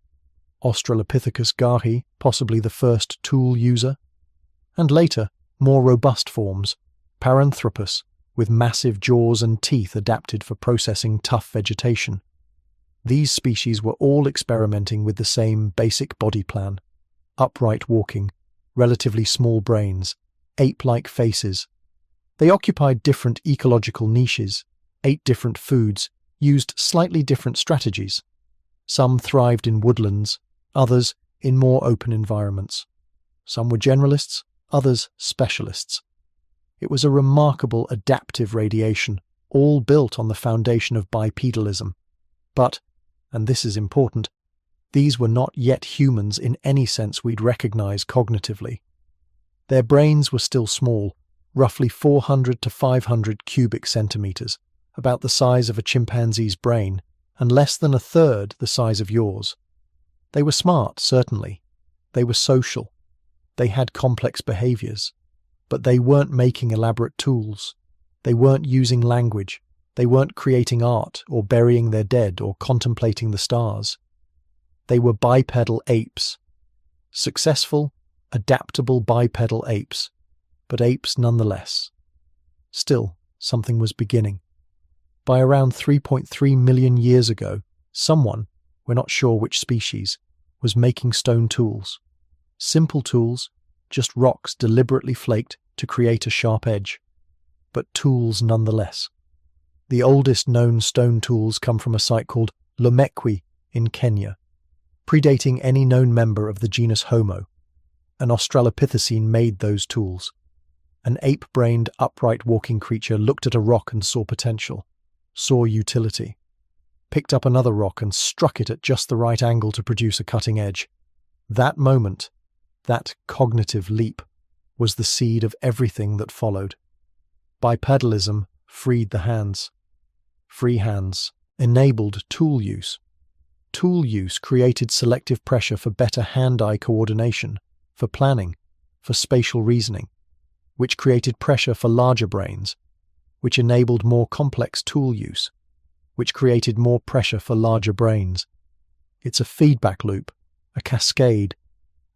Australopithecus garhi, possibly the first tool user. And later, more robust forms, Paranthropus, with massive jaws and teeth adapted for processing tough vegetation. These species were all experimenting with the same basic body plan: upright walking, relatively small brains, ape-like faces. They occupied different ecological niches, ate different foods, used slightly different strategies. Some thrived in woodlands, others in more open environments. Some were generalists, others specialists. It was a remarkable adaptive radiation, all built on the foundation of bipedalism. But, and this is important, these were not yet humans in any sense we'd recognize cognitively. Their brains were still small, roughly 400 to 500 cubic centimeters, about the size of a chimpanzee's brain, and less than a third the size of yours. They were smart, certainly. They were social. They had complex behaviors. But they weren't making elaborate tools. They weren't using language. They weren't creating art or burying their dead or contemplating the stars. They were bipedal apes. Successful, adaptable bipedal apes, but apes nonetheless. Still, something was beginning. By around 3.3 million years ago, someone, we're not sure which species, was making stone tools. Simple tools, just rocks deliberately flaked to create a sharp edge, but tools nonetheless. The oldest known stone tools come from a site called Lomekwi in Kenya, predating any known member of the genus Homo. An Australopithecine made those tools. An ape-brained, upright walking creature looked at a rock and saw potential, saw utility, picked up another rock and struck it at just the right angle to produce a cutting edge. That moment, that cognitive leap, was the seed of everything that followed. Bipedalism freed the hands. Free hands enabled tool use. Tool use created selective pressure for better hand-eye coordination, for planning, for spatial reasoning, which created pressure for larger brains, which enabled more complex tool use, which created more pressure for larger brains. It's a feedback loop, a cascade,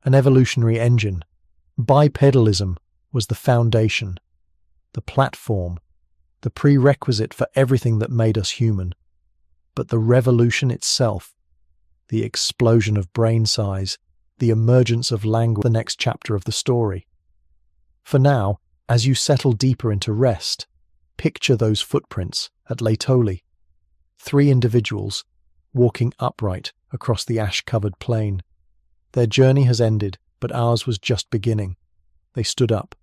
an evolutionary engine. Bipedalism was the foundation, the platform, the prerequisite for everything that made us human. But the revolution itself, the explosion of brain size, the emergence of language, the next chapter of the story. For now, as you settle deeper into rest, picture those footprints at Laetoli. 3 individuals walking upright across the ash-covered plain. Their journey has ended, but ours was just beginning. They stood up,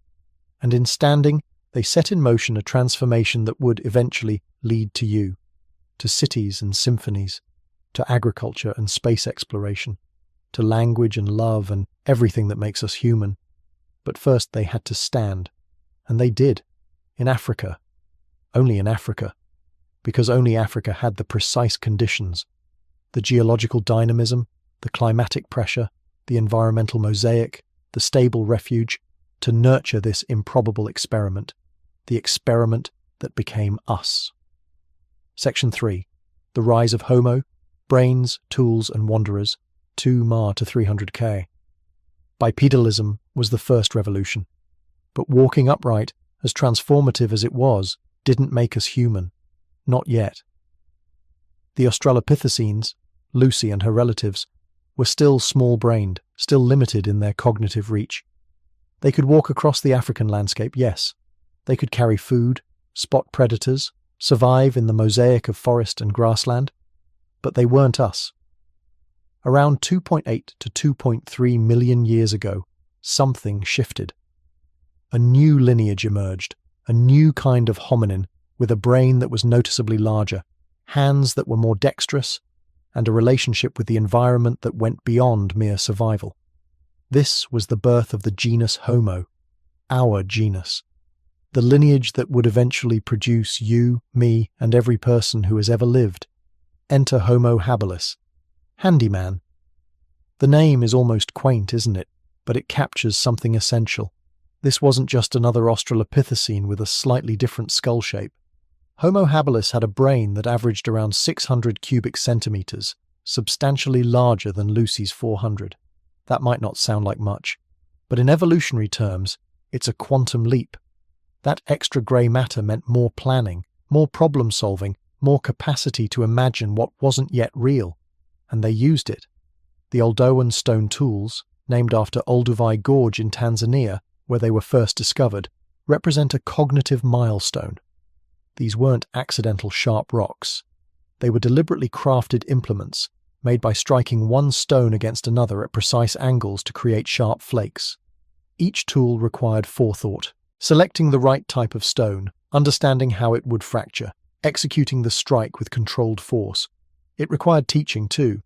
and in standing, they set in motion a transformation that would eventually lead to you, to cities and symphonies, to agriculture and space exploration, to language and love and everything that makes us human. But first they had to stand, and they did, in Africa, only in Africa, because only Africa had the precise conditions, the geological dynamism, the climatic pressure, the environmental mosaic, the stable refuge, to nurture this improbable experiment, the experiment that became us. Section 3. The Rise of Homo, Brains, Tools and Wanderers, 2 Ma to 300K. Bipedalism was the first revolution, but walking upright, as transformative as it was, didn't make us human. Not yet. The Australopithecines, Lucy and her relatives, were still small-brained, still limited in their cognitive reach. They could walk across the African landscape, yes. They could carry food, spot predators, survive in the mosaic of forest and grassland, but they weren't us. Around 2.8 to 2.3 million years ago, something shifted. A new lineage emerged, a new kind of hominin with a brain that was noticeably larger, hands that were more dexterous, and a relationship with the environment that went beyond mere survival. This was the birth of the genus Homo, our genus, the lineage that would eventually produce you, me, and every person who has ever lived. Enter Homo habilis, handyman. The name is almost quaint, isn't it? But it captures something essential. This wasn't just another Australopithecine with a slightly different skull shape. Homo habilis had a brain that averaged around 600 cubic centimeters, substantially larger than Lucy's 400. That might not sound like much, but in evolutionary terms, it's a quantum leap. That extra grey matter meant more planning, more problem-solving, more capacity to imagine what wasn't yet real, and they used it. The Oldowan stone tools, named after Olduvai Gorge in Tanzania, where they were first discovered, represent a cognitive milestone. These weren't accidental sharp rocks. They were deliberately crafted implements, made by striking one stone against another at precise angles to create sharp flakes. Each tool required forethought, selecting the right type of stone, understanding how it would fracture, executing the strike with controlled force. It required teaching too.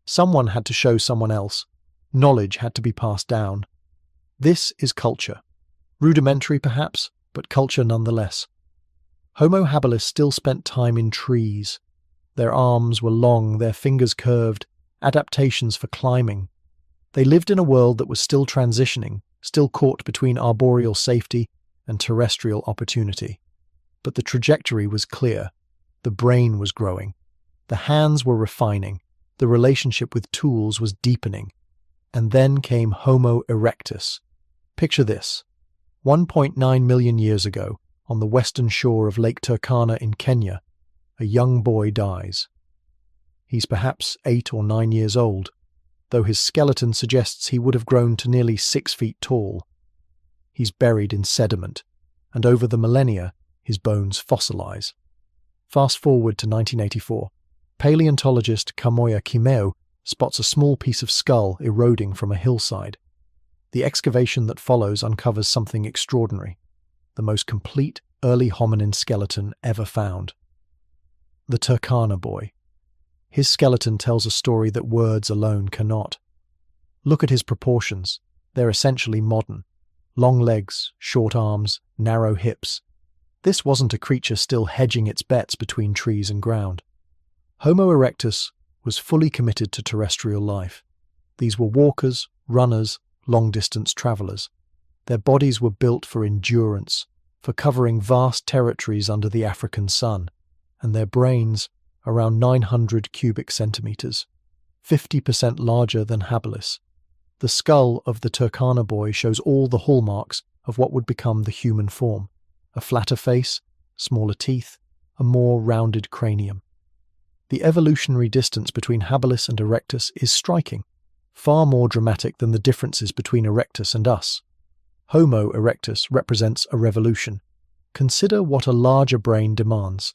Someone had to show someone else. Knowledge had to be passed down. This is culture. Rudimentary perhaps, but culture nonetheless. Homo habilis still spent time in trees. Their arms were long, their fingers curved, adaptations for climbing. They lived in a world that was still transitioning, still caught between arboreal safety and terrestrial opportunity. But the trajectory was clear. The brain was growing. The hands were refining. The relationship with tools was deepening. And then came Homo erectus. Picture this. 1.9 million years ago, on the western shore of Lake Turkana in Kenya, a young boy dies. He's perhaps 8 or 9 years old, though his skeleton suggests he would have grown to nearly 6 feet tall. He's buried in sediment, and over the millennia, his bones fossilize. Fast forward to 1984. Paleontologist Kamoya Kimeo spots a small piece of skull eroding from a hillside. The excavation that follows uncovers something extraordinary, the most complete early hominin skeleton ever found. The Turkana boy. His skeleton tells a story that words alone cannot. Look at his proportions. They're essentially modern. Long legs, short arms, narrow hips. This wasn't a creature still hedging its bets between trees and ground. Homo erectus was fully committed to terrestrial life. These were walkers, runners, long-distance travelers. Their bodies were built for endurance, for covering vast territories under the African sun, and their brains, around 900 cubic centimeters, 50% larger than habilis. The skull of the Turkana boy shows all the hallmarks of what would become the human form: a flatter face, smaller teeth, a more rounded cranium. The evolutionary distance between habilis and erectus is striking, far more dramatic than the differences between erectus and us. Homo erectus represents a revolution. Consider what a larger brain demands.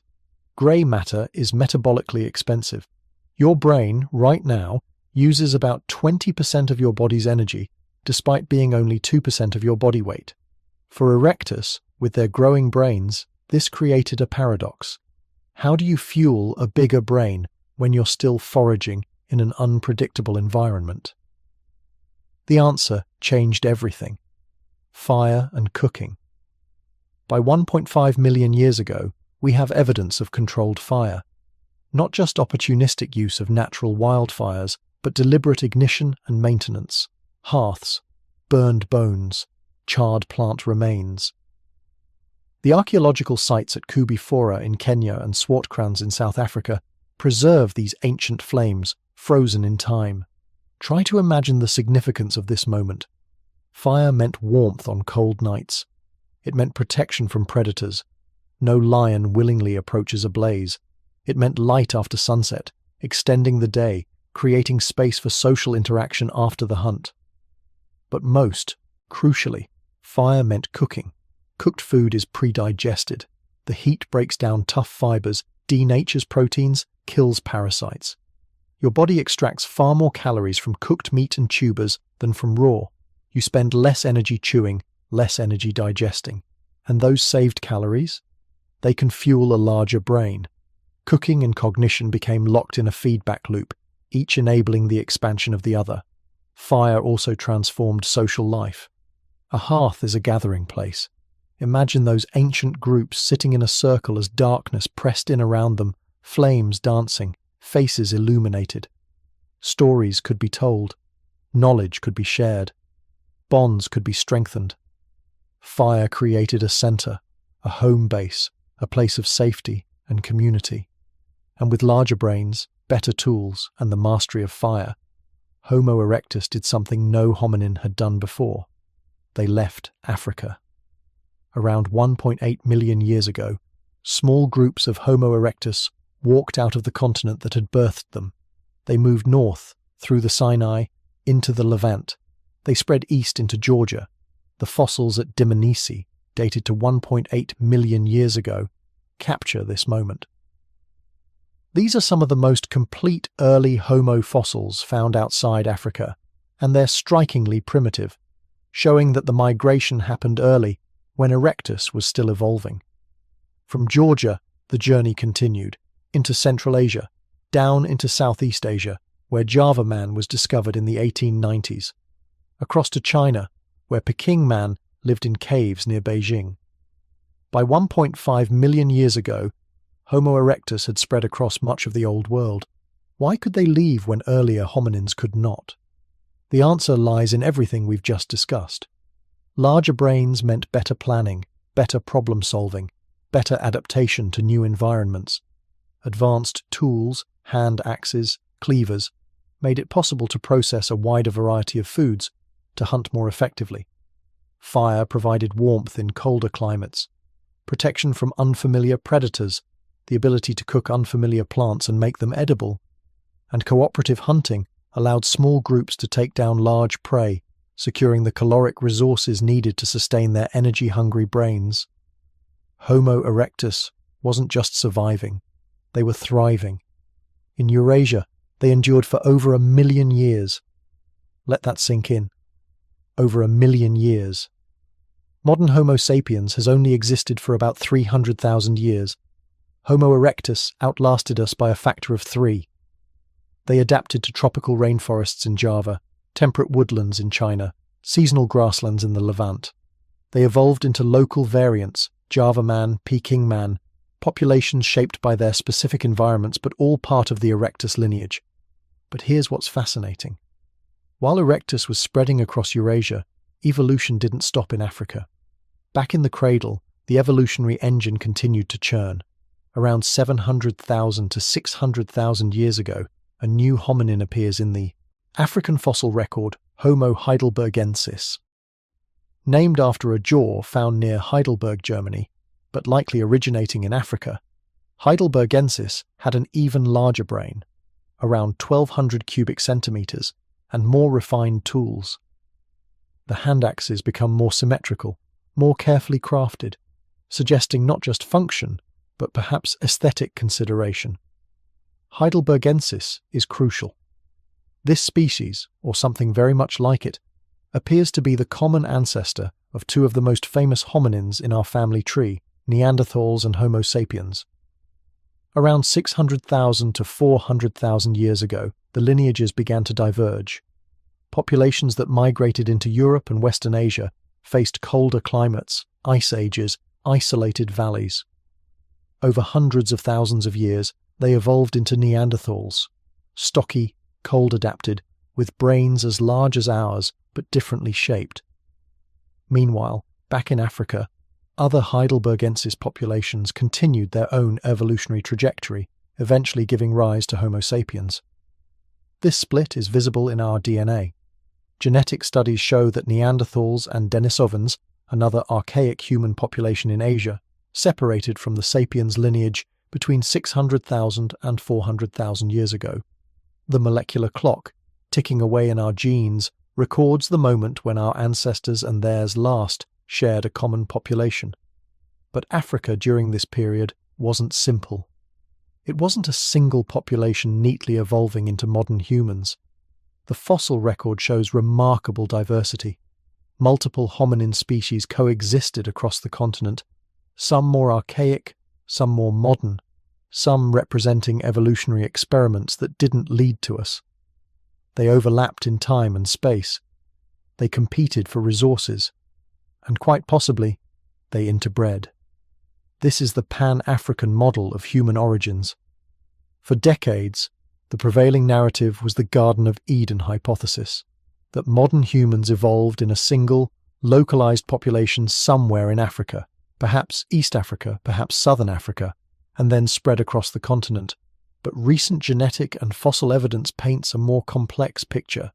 Grey matter is metabolically expensive. Your brain, right now, uses about 20% of your body's energy, despite being only 2% of your body weight. For erectus, with their growing brains, this created a paradox. How do you fuel a bigger brain when you're still foraging in an unpredictable environment? The answer changed everything. Fire and cooking. By 1.5 million years ago, we have evidence of controlled fire. Not just opportunistic use of natural wildfires, but deliberate ignition and maintenance. Hearths, burned bones, charred plant remains. The archaeological sites at Kubi Fora in Kenya and Swartkrans in South Africa preserve these ancient flames, frozen in time. Try to imagine the significance of this moment. Fire meant warmth on cold nights. It meant protection from predators. No lion willingly approaches a blaze. It meant light after sunset, extending the day, creating space for social interaction after the hunt. But most, crucially, fire meant cooking. Cooked food is pre-digested. The heat breaks down tough fibers, denatures proteins, kills parasites. Your body extracts far more calories from cooked meat and tubers than from raw. You spend less energy chewing, less energy digesting. And those saved calories? They can fuel a larger brain. Cooking and cognition became locked in a feedback loop, each enabling the expansion of the other. Fire also transformed social life. A hearth is a gathering place. Imagine those ancient groups sitting in a circle as darkness pressed in around them, flames dancing, faces illuminated. Stories could be told. Knowledge could be shared. Bonds could be strengthened. Fire created a center, a home base, a place of safety and community. And with larger brains, better tools, and the mastery of fire, Homo erectus did something no hominin had done before. They left Africa. Around 1.8 million years ago, small groups of Homo erectus walked out of the continent that had birthed them. They moved north, through the Sinai, into the Levant. They spread east into Georgia. The fossils at Dmanisi, dated to 1.8 million years ago, capture this moment. These are some of the most complete early Homo fossils found outside Africa, and they're strikingly primitive, showing that the migration happened early, when erectus was still evolving. From Georgia, the journey continued, into Central Asia, down into Southeast Asia, where Java man was discovered in the 1890s, across to China, where Peking man lived in caves near Beijing. By 1.5 million years ago, Homo erectus had spread across much of the Old World. Why could they leave when earlier hominins could not? The answer lies in everything we've just discussed. Larger brains meant better planning, better problem solving, better adaptation to new environments. Advanced tools, hand axes, cleavers, made it possible to process a wider variety of foods, to hunt more effectively. Fire provided warmth in colder climates, protection from unfamiliar predators, the ability to cook unfamiliar plants and make them edible, and cooperative hunting allowed small groups to take down large prey, securing the caloric resources needed to sustain their energy-hungry brains. Homo erectus wasn't just surviving, they were thriving. In Eurasia, they endured for over 1 million years. Let that sink in. Over 1 million years. Modern Homo sapiens has only existed for about 300,000 years. Homo erectus outlasted us by a factor of 3. They adapted to tropical rainforests in Java, temperate woodlands in China, seasonal grasslands in the Levant. They evolved into local variants, Java man, Peking man, populations shaped by their specific environments but all part of the erectus lineage. But here's what's fascinating. While erectus was spreading across Eurasia, evolution didn't stop in Africa. Back in the cradle, the evolutionary engine continued to churn. Around 700,000 to 600,000 years ago, a new hominin appears in the African fossil record Homo heidelbergensis. Named after a jaw found near Heidelberg, Germany, but likely originating in Africa, Heidelbergensis had an even larger brain, around 1,200 cubic centimeters, and more refined tools. The hand axes become more symmetrical, more carefully crafted, suggesting not just function, but perhaps aesthetic consideration. Heidelbergensis is crucial. This species, or something very much like it, appears to be the common ancestor of two of the most famous hominins in our family tree, Neanderthals and Homo sapiens. Around 600,000 to 400,000 years ago, the lineages began to diverge. Populations that migrated into Europe and Western Asia faced colder climates, ice ages, isolated valleys. Over hundreds of thousands of years, they evolved into Neanderthals, stocky, cold-adapted, with brains as large as ours but differently shaped. Meanwhile, back in Africa, other Heidelbergensis populations continued their own evolutionary trajectory, eventually giving rise to Homo sapiens. This split is visible in our DNA. Genetic studies show that Neanderthals and Denisovans, another archaic human population in Asia, separated from the sapiens lineage between 600,000 and 400,000 years ago. The molecular clock, ticking away in our genes, records the moment when our ancestors and theirs last shared a common population. But Africa during this period wasn't simple. It wasn't a single population neatly evolving into modern humans. The fossil record shows remarkable diversity. Multiple hominin species coexisted across the continent, some more archaic, some more modern, some representing evolutionary experiments that didn't lead to us. They overlapped in time and space. They competed for resources. And quite possibly, they interbred. This is the Pan-African model of human origins. For decades, the prevailing narrative was the Garden of Eden hypothesis, that modern humans evolved in a single, localized population somewhere in Africa, perhaps East Africa, perhaps Southern Africa, and then spread across the continent. But recent genetic and fossil evidence paints a more complex picture.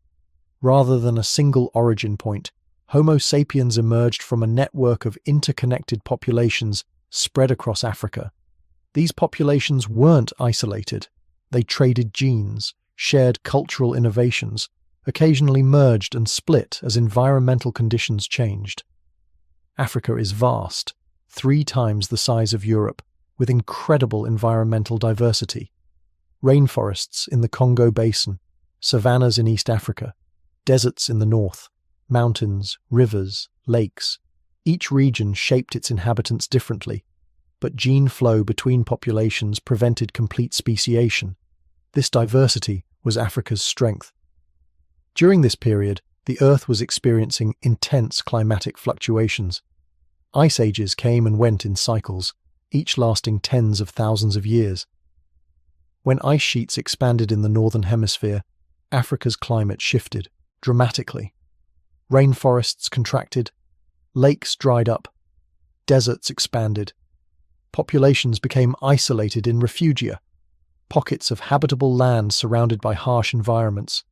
Rather than a single origin point, Homo sapiens emerged from a network of interconnected populations spread across Africa. These populations weren't isolated. They traded genes, shared cultural innovations, occasionally merged and split as environmental conditions changed. Africa is vast, 3 times the size of Europe, with incredible environmental diversity. Rainforests in the Congo Basin, savannas in East Africa, deserts in the north, mountains, rivers, lakes. Each region shaped its inhabitants differently, but gene flow between populations prevented complete speciation. This diversity was Africa's strength. During this period, the Earth was experiencing intense climatic fluctuations. Ice ages came and went in cycles, each lasting tens of thousands of years. When ice sheets expanded in the northern hemisphere, Africa's climate shifted dramatically. Rainforests contracted, lakes dried up, deserts expanded. Populations became isolated in refugia, pockets of habitable land surrounded by harsh environments.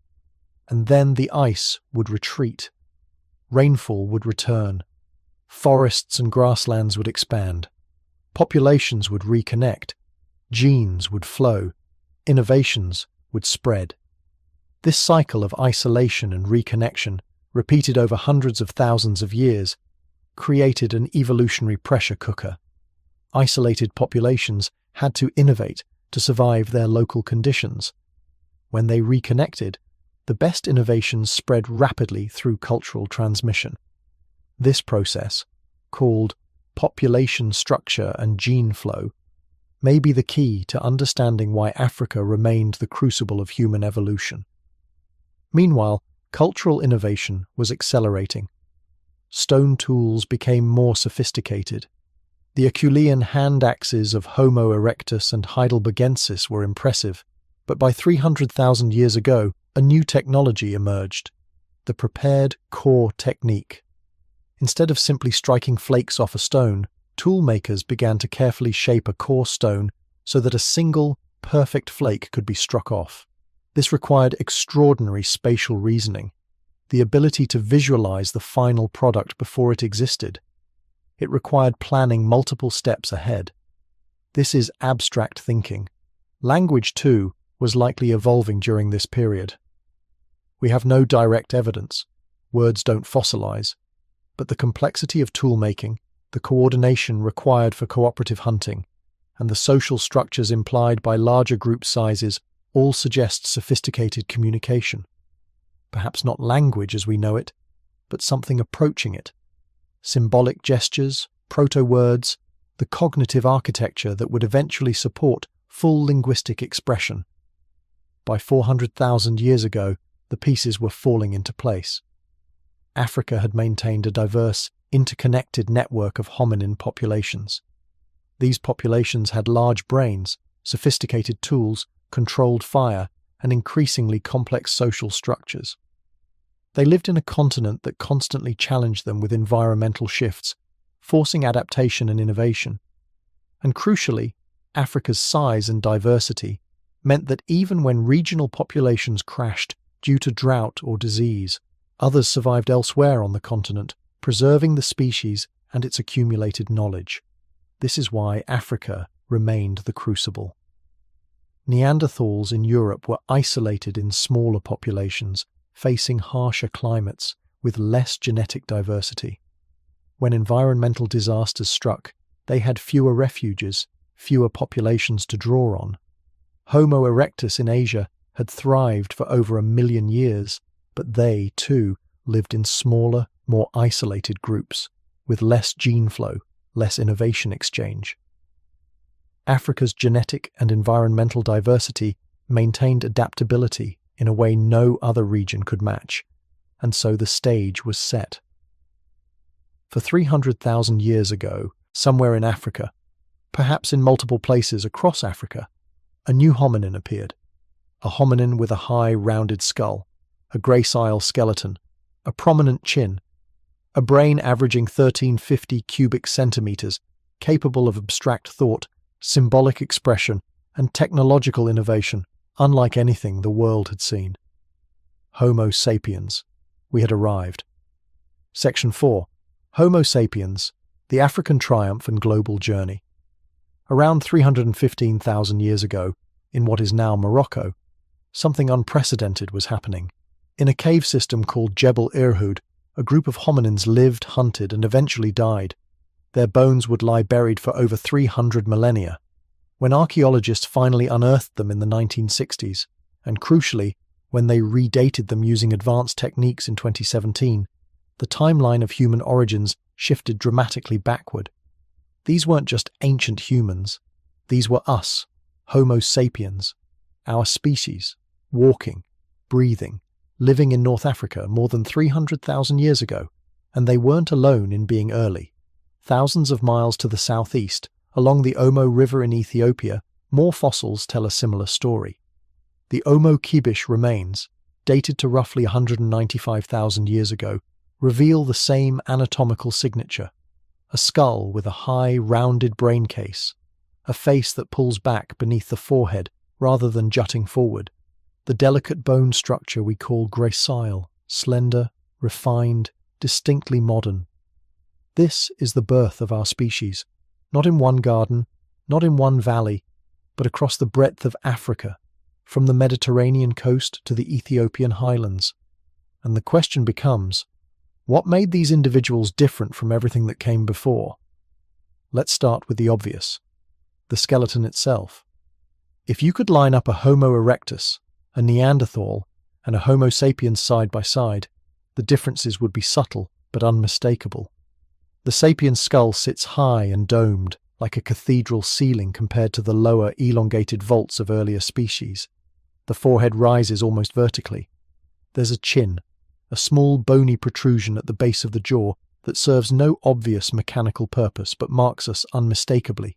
And then the ice would retreat. Rainfall would return. Forests and grasslands would expand. Populations would reconnect. Genes would flow. Innovations would spread. This cycle of isolation and reconnection, repeated over hundreds of thousands of years, created an evolutionary pressure cooker. Isolated populations had to innovate to survive their local conditions. When they reconnected, the best innovations spread rapidly through cultural transmission. This process, called population structure and gene flow, may be the key to understanding why Africa remained the crucible of human evolution. Meanwhile, cultural innovation was accelerating. Stone tools became more sophisticated. The Acheulean hand axes of Homo erectus and Heidelbergensis were impressive, but by 300,000 years ago, a new technology emerged: the prepared core technique. Instead of simply striking flakes off a stone, tool makers began to carefully shape a core stone so that a single, perfect flake could be struck off. This required extraordinary spatial reasoning, the ability to visualize the final product before it existed. It required planning multiple steps ahead. This is abstract thinking. Language, too, was likely evolving during this period. We have no direct evidence. Words don't fossilize. But the complexity of tool-making, the coordination required for cooperative hunting, and the social structures implied by larger group sizes all suggest sophisticated communication. Perhaps not language as we know it, but something approaching it. Symbolic gestures, proto-words, the cognitive architecture that would eventually support full linguistic expression. By 400,000 years ago, the pieces were falling into place. Africa had maintained a diverse, interconnected network of hominin populations. These populations had large brains, sophisticated tools, controlled fire, and increasingly complex social structures. They lived in a continent that constantly challenged them with environmental shifts, forcing adaptation and innovation. And crucially, Africa's size and diversity meant that even when regional populations crashed due to drought or disease, others survived elsewhere on the continent, preserving the species and its accumulated knowledge. This is why Africa remained the crucible. Neanderthals in Europe were isolated in smaller populations, facing harsher climates with less genetic diversity. When environmental disasters struck, they had fewer refuges, fewer populations to draw on. Homo erectus in Asia had thrived for over 1 million years, but they, too, lived in smaller, more isolated groups, with less gene flow, less innovation exchange. Africa's genetic and environmental diversity maintained adaptability in a way no other region could match, and so the stage was set. For 300,000 years ago, somewhere in Africa, perhaps in multiple places across Africa, a new hominin appeared. A hominin with a high, rounded skull, a gracile skeleton, a prominent chin, a brain averaging 1350 cubic centimeters, capable of abstract thought, symbolic expression, and technological innovation, unlike anything the world had seen. Homo sapiens. We had arrived. Section 4. Homo sapiens, the African triumph and global journey. Around 315,000 years ago, in what is now Morocco, something unprecedented was happening. In a cave system called Jebel Irhoud, a group of hominins lived, hunted, and eventually died. Their bones would lie buried for over 300 millennia. When archaeologists finally unearthed them in the 1960s, and crucially, when they redated them using advanced techniques in 2017, the timeline of human origins shifted dramatically backward. These weren't just ancient humans. These were us, Homo sapiens, our species, walking, breathing, living in North Africa more than 300,000 years ago, and they weren't alone in being early. Thousands of miles to the southeast, along the Omo River in Ethiopia, more fossils tell a similar story. The Omo Kibish remains, dated to roughly 195,000 years ago, reveal the same anatomical signature: a skull with a high, rounded brain case, a face that pulls back beneath the forehead rather than jutting forward, the delicate bone structure we call gracile, slender, refined, distinctly modern. This is the birth of our species, not in one garden, not in one valley, but across the breadth of Africa, from the Mediterranean coast to the Ethiopian highlands. And the question becomes, what made these individuals different from everything that came before? Let's start with the obvious: the skeleton itself. If you could line up a Homo erectus, a Neanderthal, and a Homo sapiens side by side, the differences would be subtle but unmistakable. The sapien skull sits high and domed, like a cathedral ceiling compared to the lower, elongated vaults of earlier species. The forehead rises almost vertically. There's a chin, a small bony protrusion at the base of the jaw that serves no obvious mechanical purpose but marks us unmistakably.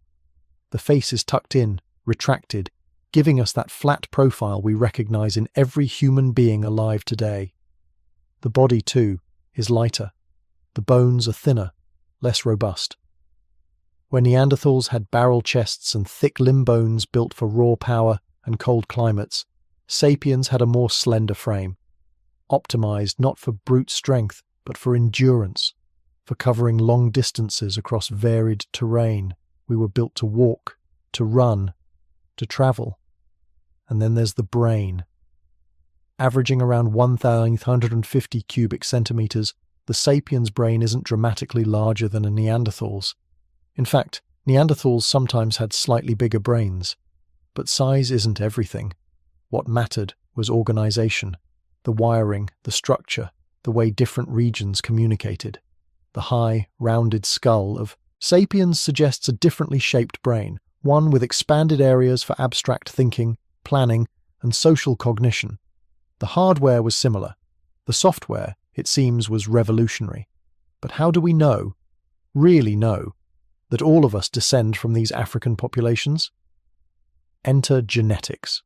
The face is tucked in, retracted, giving us that flat profile we recognize in every human being alive today. The body, too, is lighter. The bones are thinner, less robust. Where Neanderthals had barrel chests and thick limb bones built for raw power and cold climates, sapiens had a more slender frame, optimized not for brute strength but for endurance, for covering long distances across varied terrain. We were built to walk, to run, to travel. And then there's the brain. Averaging around 1,150 cubic centimeters, the sapiens' brain isn't dramatically larger than a Neanderthal's. In fact, Neanderthals sometimes had slightly bigger brains. But size isn't everything. What mattered was organization, the wiring, the structure, the way different regions communicated. The high, rounded skull of sapiens suggests a differently shaped brain, one with expanded areas for abstract thinking, planning, and social cognition. The hardware was similar. The software, it seems, was revolutionary. But how do we know, really know, that all of us descend from these African populations? Enter genetics.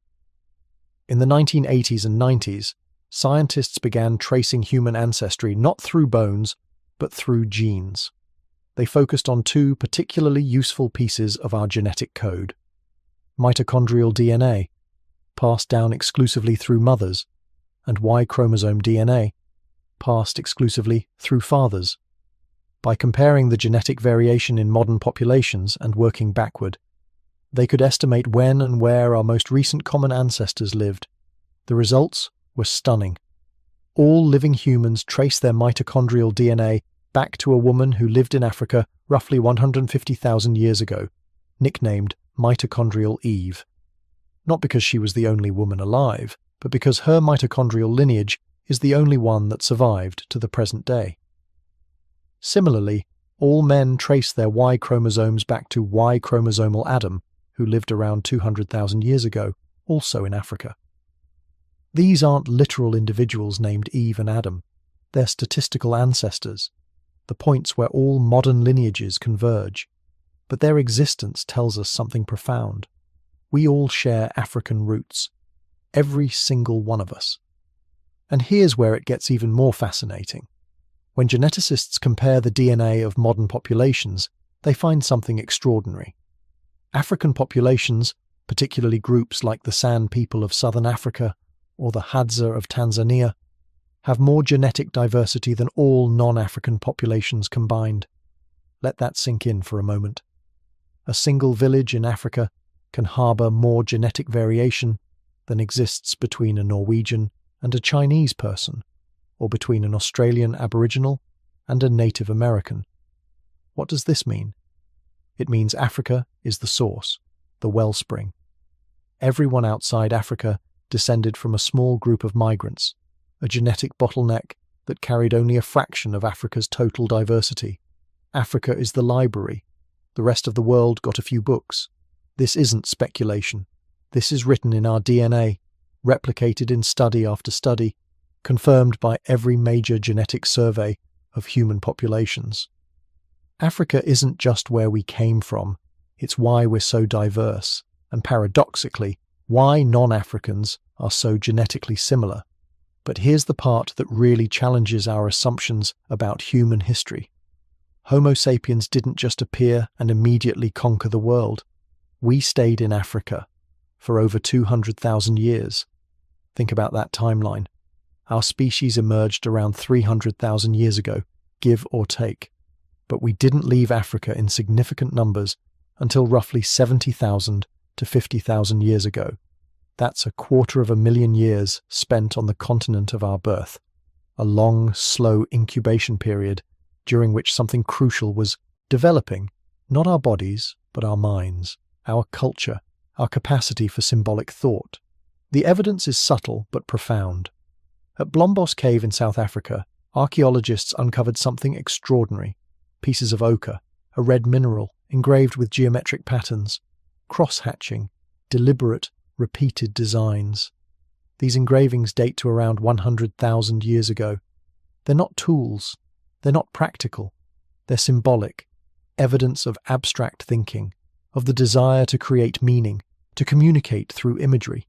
In the 1980s and 90s, scientists began tracing human ancestry not through bones, but through genes. They focused on two particularly useful pieces of our genetic code: mitochondrial DNA, passed down exclusively through mothers, and Y chromosome DNA, passed exclusively through fathers. By comparing the genetic variation in modern populations and working backward, they could estimate when and where our most recent common ancestors lived. The results were stunning. All living humans trace their mitochondrial DNA back to a woman who lived in Africa roughly 150,000 years ago, nicknamed Mitochondrial Eve. Not because she was the only woman alive, but because her mitochondrial lineage is the only one that survived to the present day. Similarly, all men trace their Y chromosomes back to Y chromosomal Adam, who lived around 200,000 years ago, also in Africa. These aren't literal individuals named Eve and Adam. They're statistical ancestors, the points where all modern lineages converge. But their existence tells us something profound. We all share African roots, every single one of us. And here's where it gets even more fascinating. When geneticists compare the DNA of modern populations, they find something extraordinary. African populations, particularly groups like the San people of southern Africa or the Hadza of Tanzania, have more genetic diversity than all non-African populations combined. Let that sink in for a moment. A single village in Africa can harbour more genetic variation than exists between a Norwegian and a Chinese person, or between an Australian Aboriginal and a Native American. What does this mean? It means Africa is the source, the wellspring. Everyone outside Africa descended from a small group of migrants, a genetic bottleneck that carried only a fraction of Africa's total diversity. Africa is the library. The rest of the world got a few books. This isn't speculation. This is written in our DNA, replicated in study after study, confirmed by every major genetic survey of human populations. Africa isn't just where we came from, it's why we're so diverse, and paradoxically, why non-Africans are so genetically similar. But here's the part that really challenges our assumptions about human history. Homo sapiens didn't just appear and immediately conquer the world. We stayed in Africa for over 200,000 years. Think about that timeline. Our species emerged around 300,000 years ago, give or take. But we didn't leave Africa in significant numbers until roughly 70,000 to 50,000 years ago. That's 250,000 years spent on the continent of our birth, a long, slow incubation period during which something crucial was developing, not our bodies, but our minds, our culture, our capacity for symbolic thought. The evidence is subtle but profound. At Blombos Cave in South Africa, archaeologists uncovered something extraordinary. Pieces of ochre, a red mineral engraved with geometric patterns, cross-hatching, deliberate, repeated designs. These engravings date to around 100,000 years ago. They're not tools. They're not practical. They're symbolic, evidence of abstract thinking, of the desire to create meaning, to communicate through imagery.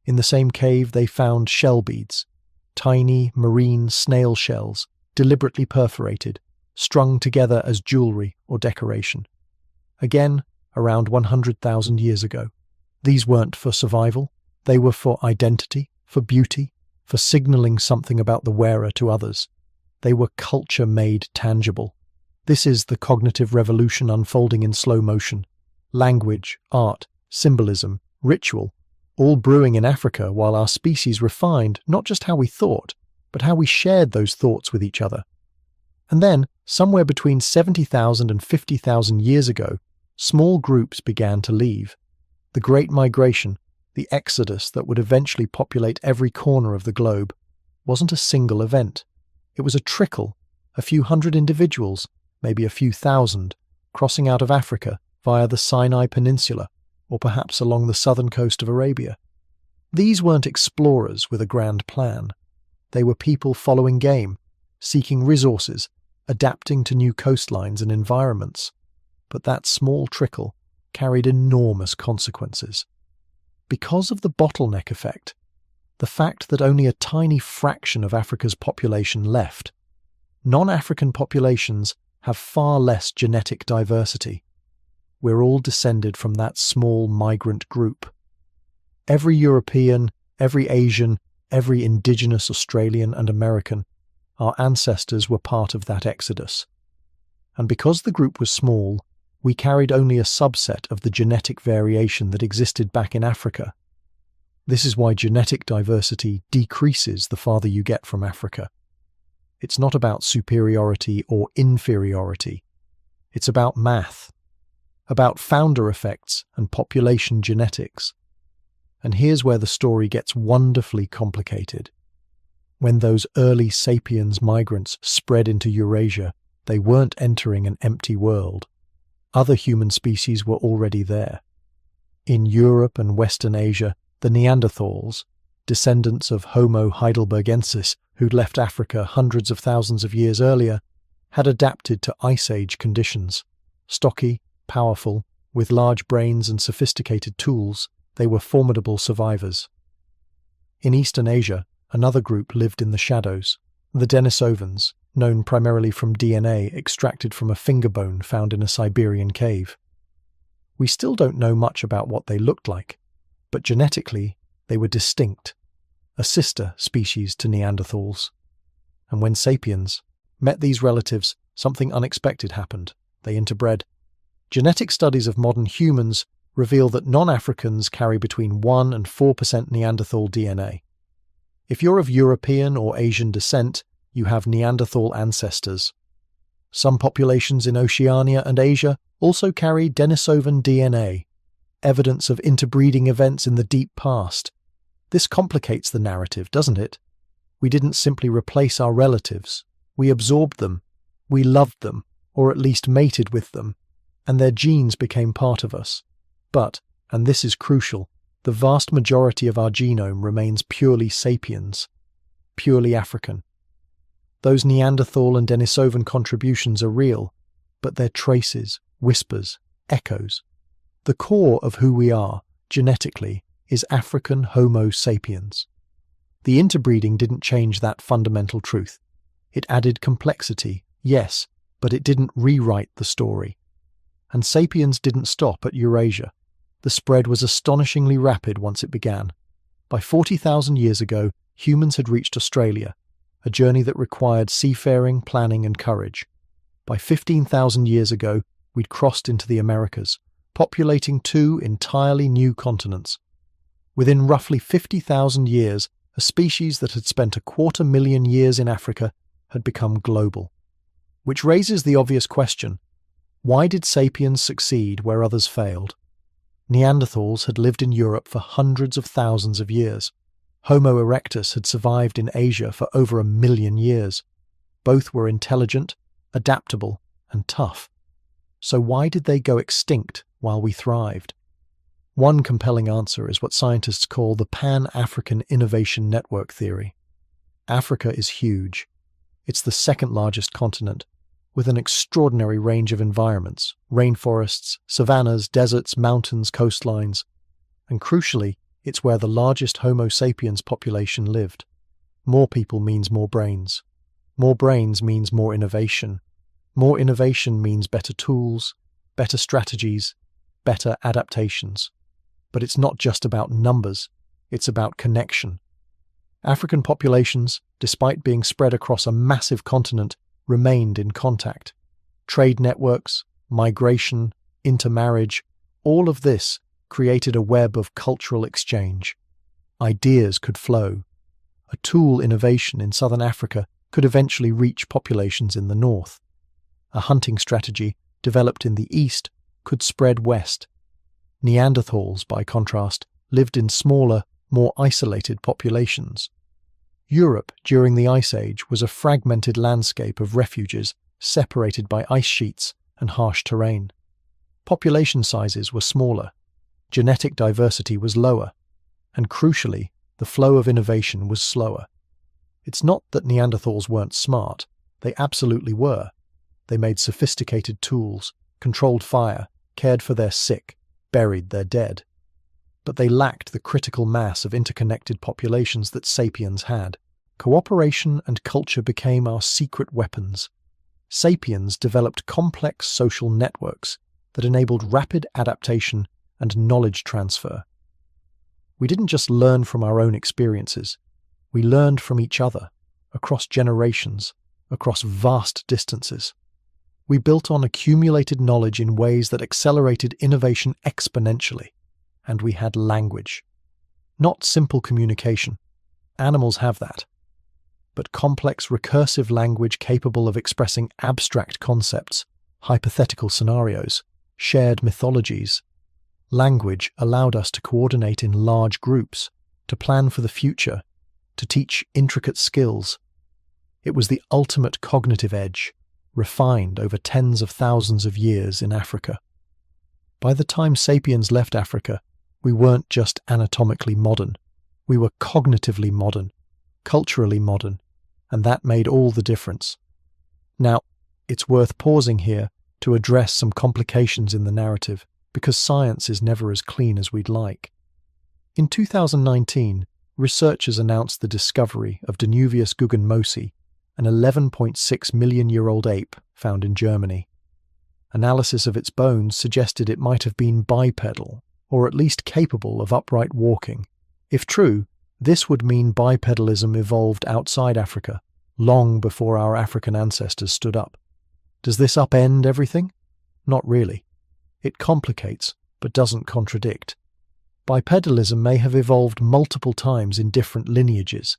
In the same cave they found shell beads, tiny marine snail shells, deliberately perforated, strung together as jewelry or decoration. Again, around 100,000 years ago. These weren't for survival, they were for identity, for beauty, for signaling something about the wearer to others. They were culture made tangible. This is the cognitive revolution unfolding in slow motion. language, art, symbolism, ritual, all brewing in Africa while our species refined not just how we thought, but how we shared those thoughts with each other. And then, somewhere between 70,000 and 50,000 years ago, small groups began to leave. The Great Migration, the exodus that would eventually populate every corner of the globe, wasn't a single event. It was a trickle, a few hundred individuals, maybe a few thousand, crossing out of Africa via the Sinai Peninsula, or perhaps along the southern coast of Arabia. These weren't explorers with a grand plan. They were people following game, seeking resources, adapting to new coastlines and environments. But that small trickle carried enormous consequences. Because of the bottleneck effect, the fact that only a tiny fraction of Africa's population left, non-African populations have far less genetic diversity. We're all descended from that small migrant group. Every European, every Asian, every indigenous Australian and American, our ancestors were part of that exodus. And because the group was small, we carried only a subset of the genetic variation that existed back in Africa. This is why genetic diversity decreases the farther you get from Africa. It's not about superiority or inferiority. It's about math, about founder effects and population genetics. And here's where the story gets wonderfully complicated. When those early sapiens migrants spread into Eurasia, they weren't entering an empty world. Other human species were already there. In Europe and Western Asia, the Neanderthals, descendants of Homo heidelbergensis, who'd left Africa hundreds of thousands of years earlier, had adapted to Ice Age conditions. Stocky, powerful, with large brains and sophisticated tools, they were formidable survivors. In Eastern Asia, another group lived in the shadows, the Denisovans, known primarily from DNA extracted from a finger bone found in a Siberian cave. We still don't know much about what they looked like, but genetically they were distinct, a sister species to Neanderthals. And when sapiens met these relatives, something unexpected happened. They interbred. Genetic studies of modern humans reveal that non-Africans carry between 1 and 4% Neanderthal DNA. If you're of European or Asian descent, you have Neanderthal ancestors. Some populations in Oceania and Asia also carry Denisovan DNA, evidence of interbreeding events in the deep past. This complicates the narrative, doesn't it? We didn't simply replace our relatives. We absorbed them. We loved them, or at least mated with them, and their genes became part of us. But, and this is crucial, the vast majority of our genome remains purely sapiens, purely African. Those Neanderthal and Denisovan contributions are real, but they're traces, whispers, echoes. The core of who we are, genetically, is African Homo sapiens. The interbreeding didn't change that fundamental truth. It added complexity, yes, but it didn't rewrite the story. And sapiens didn't stop at Eurasia. The spread was astonishingly rapid once it began. By 40,000 years ago, humans had reached Australia, a journey that required seafaring, planning, and courage. By 15,000 years ago, we'd crossed into the Americas, populating 2 entirely new continents. Within roughly 50,000 years, a species that had spent 250,000 years in Africa had become global. Which raises the obvious question: why did sapiens succeed where others failed? Neanderthals had lived in Europe for hundreds of thousands of years. Homo erectus had survived in Asia for over 1,000,000 years. Both were intelligent, adaptable, and tough. So why did they go extinct while we thrived? One compelling answer is what scientists call the Pan-African Innovation Network theory. Africa is huge. It's the second largest continent, with an extraordinary range of environments: rainforests, savannas, deserts, mountains, coastlines. And crucially, it's where the largest Homo sapiens population lived. More people means more brains. More brains means more innovation. More innovation means better tools, better strategies, better adaptations. But it's not just about numbers, it's about connection. African populations, despite being spread across a massive continent, remained in contact. Trade networks, migration, intermarriage, All of this created a web of cultural exchange. Ideas could flow. A tool innovation in southern Africa could eventually reach populations in the north. A hunting strategy developed in the east could spread west. Neanderthals, by contrast, lived in smaller, more isolated populations. Europe during the Ice Age was a fragmented landscape of refuges separated by ice sheets and harsh terrain. Population sizes were smaller, genetic diversity was lower, and crucially, the flow of innovation was slower. It's not that Neanderthals weren't smart, they absolutely were. They made sophisticated tools, controlled fire, cared for their sick, buried their dead. But they lacked the critical mass of interconnected populations that sapiens had. Cooperation and culture became our secret weapons. Sapiens developed complex social networks that enabled rapid adaptation and knowledge transfer. We didn't just learn from our own experiences, we learned from each other, across generations, across vast distances. We built on accumulated knowledge in ways that accelerated innovation exponentially, and we had language. Not simple communication. Animals have that. But complex recursive language capable of expressing abstract concepts, hypothetical scenarios, shared mythologies. Language allowed us to coordinate in large groups, to plan for the future, to teach intricate skills. It was the ultimate cognitive edge, refined over tens of thousands of years in Africa. By the time sapiens left Africa, we weren't just anatomically modern, we were cognitively modern, culturally modern, and that made all the difference. Now, it's worth pausing here to address some complications in the narrative, because science is never as clean as we'd like. In 2019, researchers announced the discovery of Danuvius guggenmosi, an 11.6 million-year-old ape found in Germany. Analysis of its bones suggested it might have been bipedal, or at least capable of upright walking. If true, this would mean bipedalism evolved outside Africa, long before our African ancestors stood up. Does this upend everything? Not really. It complicates, but doesn't contradict. Bipedalism may have evolved multiple times in different lineages.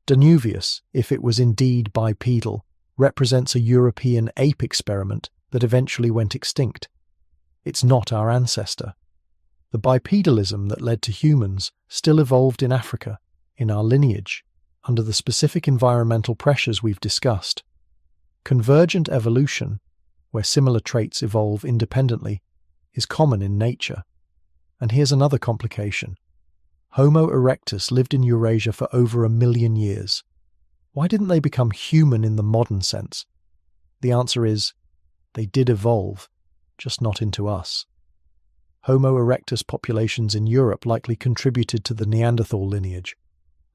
Danuvius, if it was indeed bipedal, represents a European ape experiment that eventually went extinct. It's not our ancestor. The bipedalism that led to humans still evolved in Africa, in our lineage, under the specific environmental pressures we've discussed. Convergent evolution, where similar traits evolve independently, is common in nature. And here's another complication. Homo erectus lived in Eurasia for over 1 million years. Why didn't they become human in the modern sense? The answer is, they did evolve, just not into us. Homo erectus populations in Europe likely contributed to the Neanderthal lineage.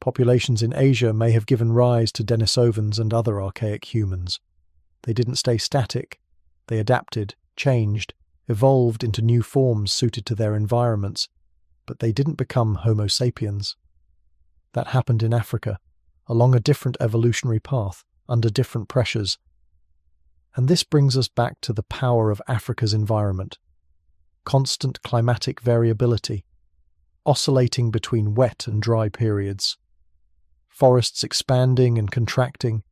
Populations in Asia may have given rise to Denisovans and other archaic humans. They didn't stay static. They adapted, changed, evolved into new forms suited to their environments, but they didn't become Homo sapiens. That happened in Africa, along a different evolutionary path, under different pressures. And this brings us back to the power of Africa's environment. Constant climatic variability, oscillating between wet and dry periods, forests expanding and contracting,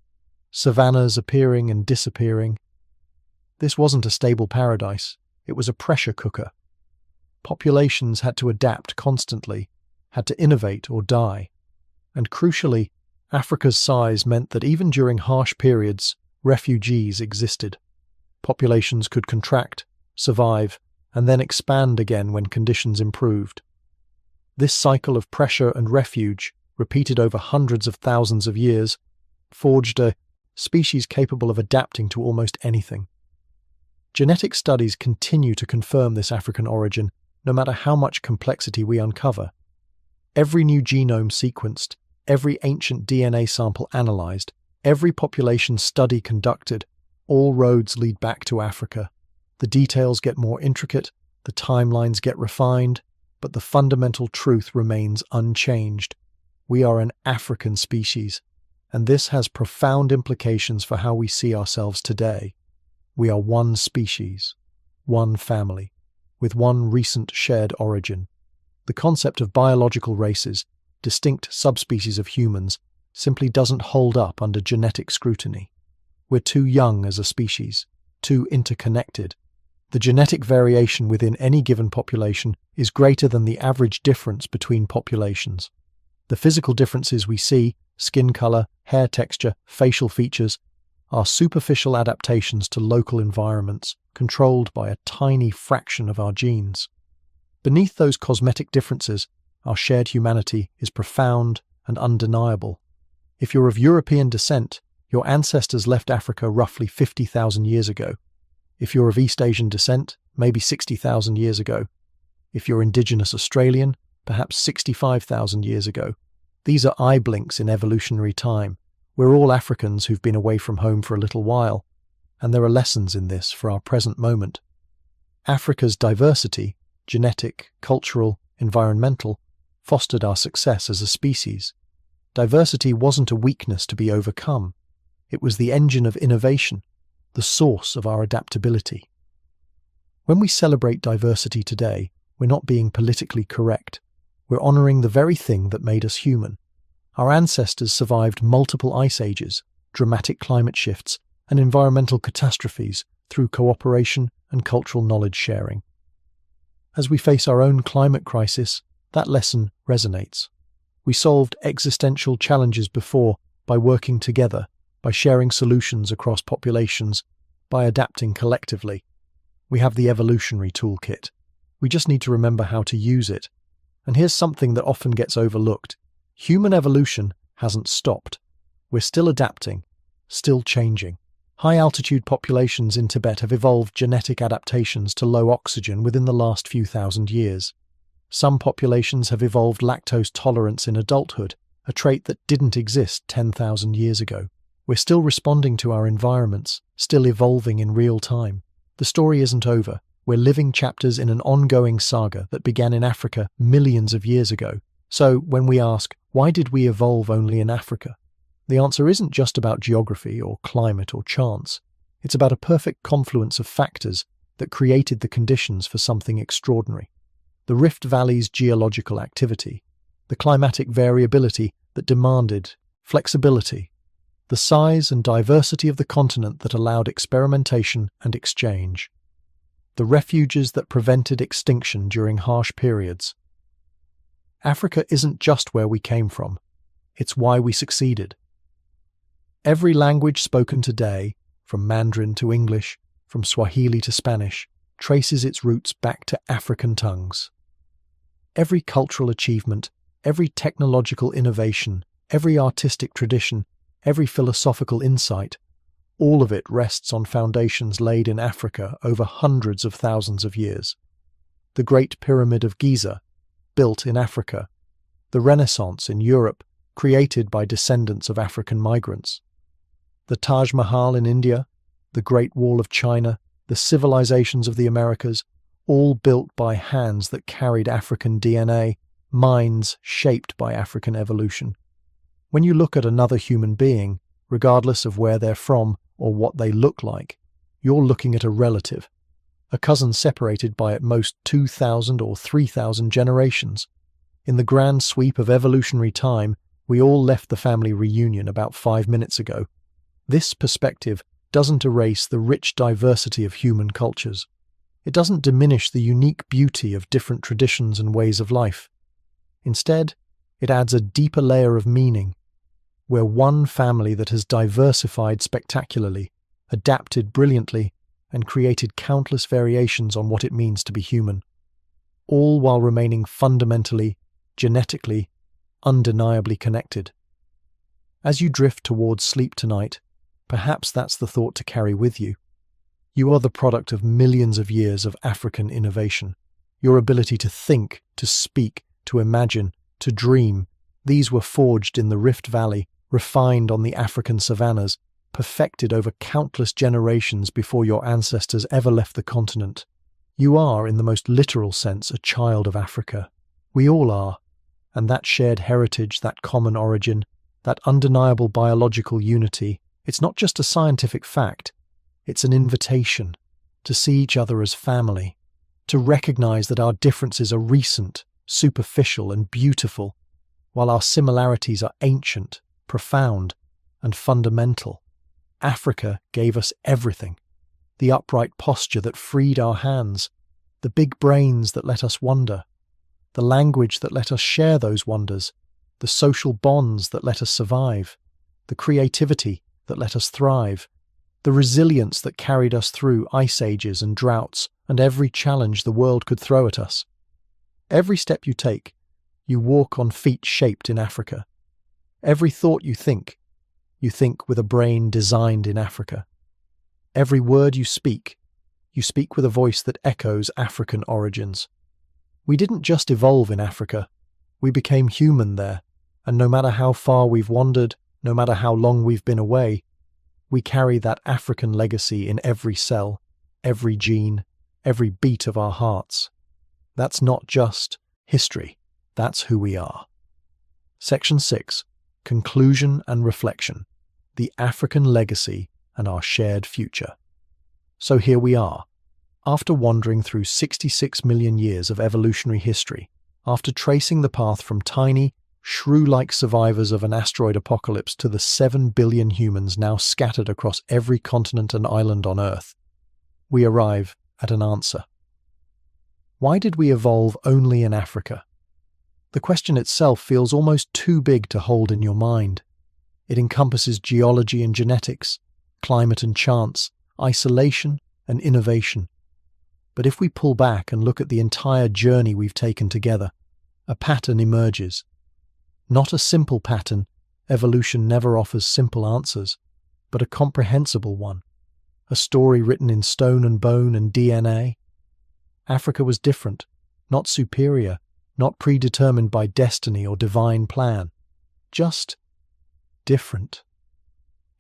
savannas appearing and disappearing. This wasn't a stable paradise, it was a pressure cooker. Populations had to adapt constantly, had to innovate or die. And crucially, Africa's size meant that even during harsh periods, refugees existed. Populations could contract, survive, and then expand again when conditions improved. This cycle of pressure and refuge, repeated over hundreds of thousands of years, forged a species capable of adapting to almost anything. Genetic studies continue to confirm this African origin, no matter how much complexity we uncover. Every new genome sequenced, every ancient DNA sample analyzed, every population study conducted, all roads lead back to Africa. The details get more intricate, the timelines get refined, but the fundamental truth remains unchanged. We are an African species, and this has profound implications for how we see ourselves today. We are one species, one family, with one recent shared origin. The concept of biological races, distinct subspecies of humans, simply doesn't hold up under genetic scrutiny. We're too young as a species, too interconnected. The genetic variation within any given population is greater than the average difference between populations. The physical differences we see, skin color, hair texture, facial features, are superficial adaptations to local environments controlled by a tiny fraction of our genes. Beneath those cosmetic differences, our shared humanity is profound and undeniable. If you're of European descent, your ancestors left Africa roughly 50,000 years ago. If you're of East Asian descent, maybe 60,000 years ago. If you're indigenous Australian, perhaps 65,000 years ago. These are eye blinks in evolutionary time. We're all Africans who've been away from home for a little while, and there are lessons in this for our present moment. Africa's diversity, genetic, cultural, environmental, fostered our success as a species. Diversity wasn't a weakness to be overcome. It was the engine of innovation, the source of our adaptability. When we celebrate diversity today, we're not being politically correct. We're honoring the very thing that made us human. Our ancestors survived multiple ice ages, dramatic climate shifts, and environmental catastrophes through cooperation and cultural knowledge sharing. As we face our own climate crisis, that lesson resonates. We solved existential challenges before by working together, by sharing solutions across populations, by adapting collectively. We have the evolutionary toolkit. We just need to remember how to use it. And here's something that often gets overlooked. Human evolution hasn't stopped. We're still adapting, still changing. High-altitude populations in Tibet have evolved genetic adaptations to low oxygen within the last few thousand years. Some populations have evolved lactose tolerance in adulthood, a trait that didn't exist 10,000 years ago. We're still responding to our environments, still evolving in real time. The story isn't over. We're living chapters in an ongoing saga that began in Africa millions of years ago. So, when we ask, why did we evolve only in Africa? The answer isn't just about geography or climate or chance. It's about a perfect confluence of factors that created the conditions for something extraordinary. The Rift Valley's geological activity, the climatic variability that demanded flexibility, the size and diversity of the continent that allowed experimentation and exchange, the refuges that prevented extinction during harsh periods. Africa isn't just where we came from, it's why we succeeded. Every language spoken today, from Mandarin to English, from Swahili to Spanish, traces its roots back to African tongues. Every cultural achievement, every technological innovation, every artistic tradition, every philosophical insight, all of it rests on foundations laid in Africa over hundreds of thousands of years. The Great Pyramid of Giza, built in Africa. The Renaissance in Europe, created by descendants of African migrants. The Taj Mahal in India, the Great Wall of China, the civilizations of the Americas, all built by hands that carried African DNA, minds shaped by African evolution. When you look at another human being, regardless of where they're from or what they look like, you're looking at a relative, a cousin separated by at most 2,000 or 3,000 generations. In the grand sweep of evolutionary time, we all left the family reunion about 5 minutes ago. This perspective doesn't erase the rich diversity of human cultures. It doesn't diminish the unique beauty of different traditions and ways of life. Instead, it adds a deeper layer of meaning. We're one family that has diversified spectacularly, adapted brilliantly, and created countless variations on what it means to be human, all while remaining fundamentally, genetically, undeniably connected. As you drift towards sleep tonight, perhaps that's the thought to carry with you. You are the product of millions of years of African innovation. Your ability to think, to speak, to imagine, to dream, these were forged in the Rift Valley, refined on the African savannas, perfected over countless generations before your ancestors ever left the continent. You are, in the most literal sense, a child of Africa. We all are. And that shared heritage, that common origin, that undeniable biological unity, it's not just a scientific fact, it's an invitation to see each other as family, to recognize that our differences are recent, superficial, and beautiful, while our similarities are ancient, profound, and fundamental. Africa gave us everything: the upright posture that freed our hands, the big brains that let us wonder, the language that let us share those wonders, the social bonds that let us survive, the creativity that let us thrive, the resilience that carried us through ice ages and droughts and every challenge the world could throw at us. Every step you take, you walk on feet shaped in Africa. Every thought you think with a brain designed in Africa. Every word you speak with a voice that echoes African origins. We didn't just evolve in Africa, we became human there, and no matter how far we've wandered, no matter how long we've been away, we carry that African legacy in every cell, every gene, every beat of our hearts. That's not just history, that's who we are. Section 6. Conclusion and Reflection. The African Legacy and Our Shared Future. So here we are. After wandering through 66 million years of evolutionary history, after tracing the path from tiny, shrew-like survivors of an asteroid apocalypse to the 7 billion humans now scattered across every continent and island on Earth, we arrive at an answer. Why did we evolve only in Africa? The question itself feels almost too big to hold in your mind. It encompasses geology and genetics, climate and chance, isolation and innovation. But if we pull back and look at the entire journey we've taken together, a pattern emerges. Not a simple pattern, evolution never offers simple answers, but a comprehensible one. A story written in stone and bone and DNA. Africa was different, not superior, not predetermined by destiny or divine plan. Just different.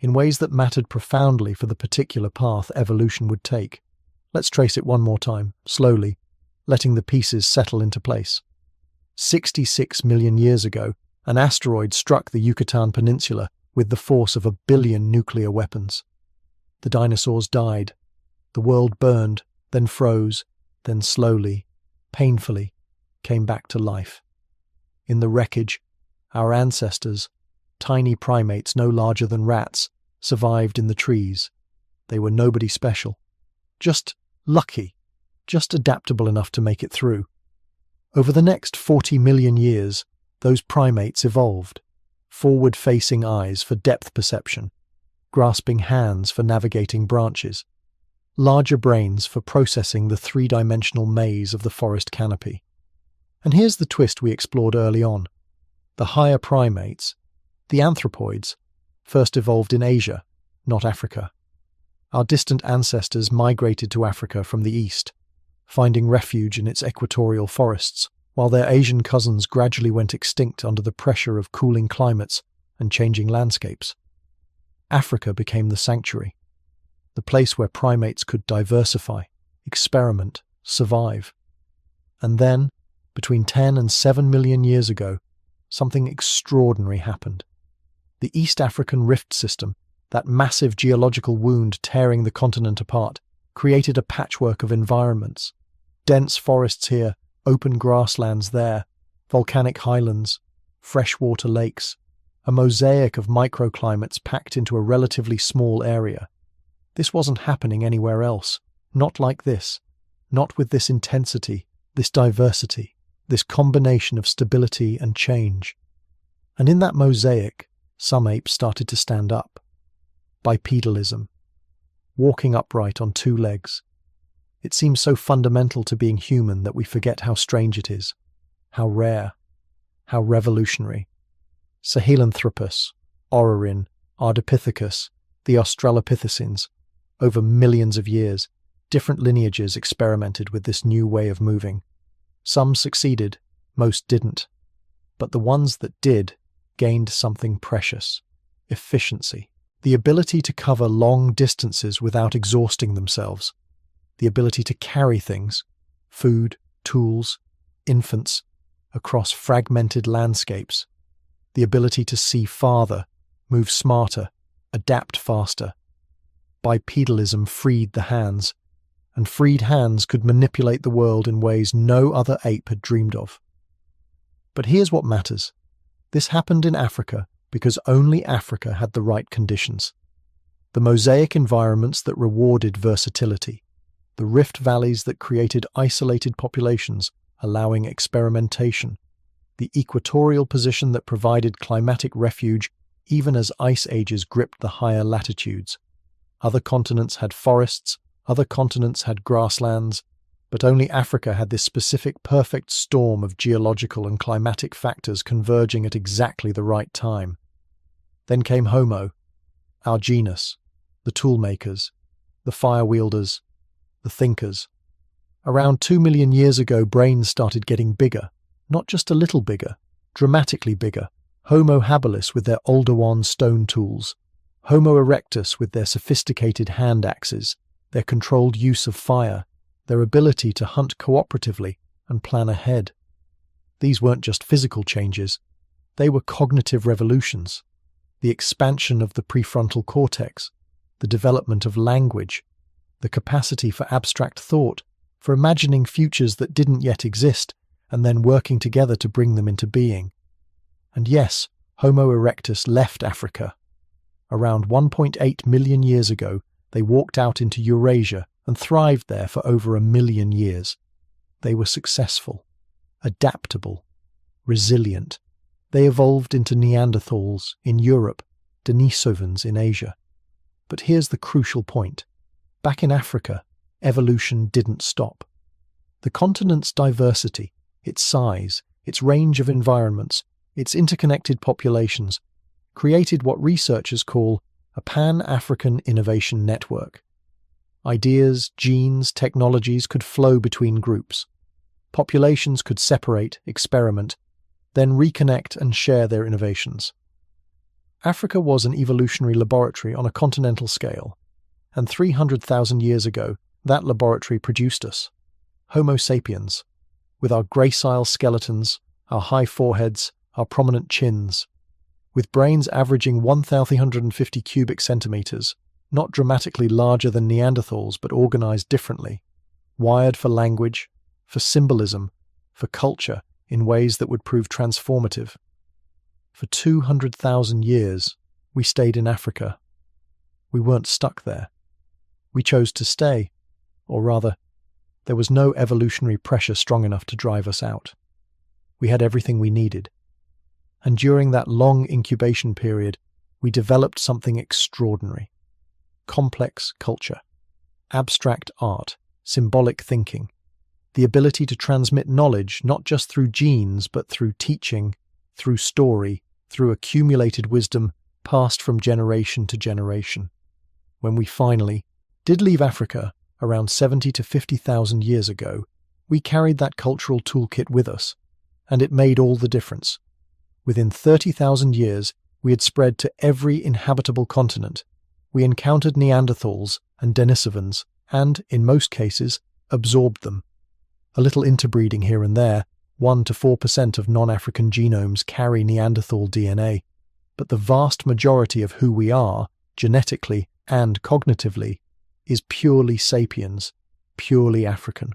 In ways that mattered profoundly for the particular path evolution would take. Let's trace it one more time, slowly, letting the pieces settle into place. 66 million years ago, an asteroid struck the Yucatan Peninsula with the force of 1 billion nuclear weapons. The dinosaurs died. The world burned, then froze, then slowly, painfully, came back to life. In the wreckage, our ancestors, tiny primates no larger than rats, survived in the trees. They were nobody special. Just lucky, just adaptable enough to make it through. Over the next 40 million years, those primates evolved. Forward-facing eyes for depth perception, grasping hands for navigating branches, larger brains for processing the three-dimensional maze of the forest canopy. And here's the twist we explored early on. The higher primates, the anthropoids, first evolved in Asia, not Africa. Our distant ancestors migrated to Africa from the east, finding refuge in its equatorial forests, while their Asian cousins gradually went extinct under the pressure of cooling climates and changing landscapes. Africa became the sanctuary, the place where primates could diversify, experiment, survive. And then, between 10 and 7 million years ago, something extraordinary happened. The East African Rift System, that massive geological wound tearing the continent apart, created a patchwork of environments. Dense forests here, open grasslands there, volcanic highlands, freshwater lakes, a mosaic of microclimates packed into a relatively small area. This wasn't happening anywhere else. Not like this. Not with this intensity, this diversity, this combination of stability and change. And in that mosaic, some apes started to stand up. Bipedalism. Walking upright on 2 legs. It seems so fundamental to being human that we forget how strange it is, how rare, how revolutionary. Sahelanthropus, Orrorin, Ardipithecus, the Australopithecines. Over millions of years, different lineages experimented with this new way of moving. Some succeeded, most didn't. But the ones that did gained something precious: efficiency. The ability to cover long distances without exhausting themselves. The ability to carry things, food, tools, infants, across fragmented landscapes. The ability to see farther, move smarter, adapt faster. Bipedalism freed the hands. and freed hands could manipulate the world in ways no other ape had dreamed of. But here's what matters. This happened in Africa because only Africa had the right conditions. The mosaic environments that rewarded versatility, the rift valleys that created isolated populations, allowing experimentation, the equatorial position that provided climatic refuge even as ice ages gripped the higher latitudes. Other continents had forests, other continents had grasslands, but only Africa had this specific perfect storm of geological and climatic factors converging at exactly the right time. Then came Homo, our genus, the toolmakers, the fire-wielders, the thinkers. Around 2 million years ago, brains started getting bigger, not just a little bigger, dramatically bigger. Homo habilis with their Oldowan stone tools, Homo erectus with their sophisticated hand axes, their controlled use of fire, their ability to hunt cooperatively and plan ahead. These weren't just physical changes, they were cognitive revolutions. The expansion of the prefrontal cortex, the development of language, the capacity for abstract thought, for imagining futures that didn't yet exist and then working together to bring them into being. And yes, Homo erectus left Africa. Around 1.8 million years ago, they walked out into Eurasia and thrived there for over 1 million years. They were successful, adaptable, resilient. They evolved into Neanderthals in Europe, Denisovans in Asia. But here's the crucial point. Back in Africa, evolution didn't stop. The continent's diversity, its size, its range of environments, its interconnected populations, created what researchers call a Pan-African innovation network. Ideas, genes, technologies could flow between groups. Populations could separate, experiment, then reconnect and share their innovations. Africa was an evolutionary laboratory on a continental scale, and 300,000 years ago, that laboratory produced us, Homo sapiens, with our gracile skeletons, our high foreheads, our prominent chins, with brains averaging 1,350 cubic centimeters, not dramatically larger than Neanderthals but organized differently, wired for language, for symbolism, for culture in ways that would prove transformative. For 200,000 years, we stayed in Africa. We weren't stuck there. We chose to stay, or rather, there was no evolutionary pressure strong enough to drive us out. We had everything we needed. And during that long incubation period, we developed something extraordinary. Complex culture, abstract art, symbolic thinking, the ability to transmit knowledge not just through genes but through teaching, through story, through accumulated wisdom passed from generation to generation. When we finally did leave Africa around 70 to 50,000 years ago, we carried that cultural toolkit with us, and it made all the difference. Within 30,000 years, we had spread to every inhabitable continent. We encountered Neanderthals and Denisovans, and, in most cases, absorbed them. A little interbreeding here and there, 1 to 4% of non-African genomes carry Neanderthal DNA, but the vast majority of who we are, genetically and cognitively, is purely sapiens, purely African.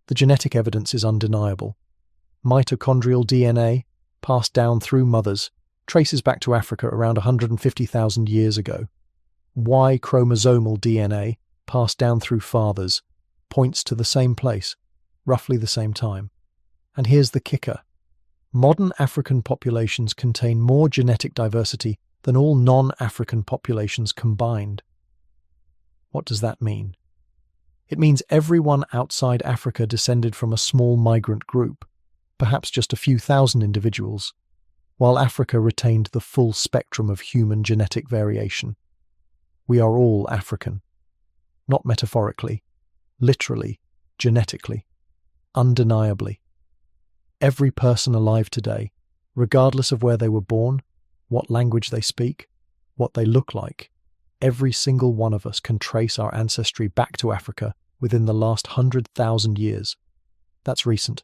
The genetic evidence is undeniable. Mitochondrial DNA, passed down through mothers, traces back to Africa around 150,000 years ago. Y chromosomal DNA, passed down through fathers, points to the same place, roughly the same time. And here's the kicker. Modern African populations contain more genetic diversity than all non-African populations combined. What does that mean? It means everyone outside Africa descended from a small migrant group, perhaps just a few thousand individuals, while Africa retained the full spectrum of human genetic variation. We are all African. Not metaphorically, literally, genetically, undeniably. Every person alive today, regardless of where they were born, what language they speak, what they look like, every single one of us can trace our ancestry back to Africa within the last 100,000 years. That's recent.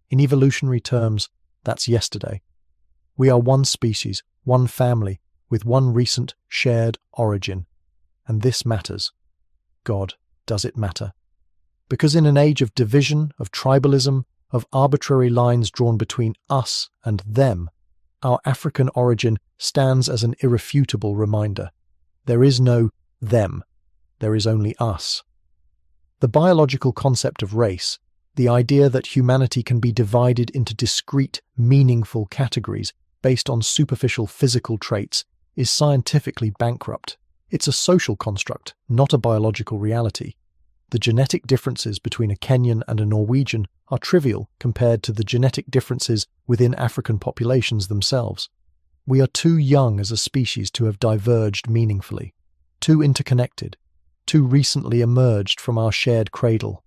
In evolutionary terms, that's yesterday. We are one species, one family, with one recent shared origin. And this matters. God, does it matter? Because in an age of division, of tribalism, of arbitrary lines drawn between us and them, our African origin stands as an irrefutable reminder. There is no them, there is only us. The biological concept of race, the idea that humanity can be divided into discrete, meaningful categories based on superficial physical traits, is scientifically bankrupt. It's a social construct, not a biological reality. The genetic differences between a Kenyan and a Norwegian are trivial compared to the genetic differences within African populations themselves. We are too young as a species to have diverged meaningfully, too interconnected, too recently emerged from our shared cradle.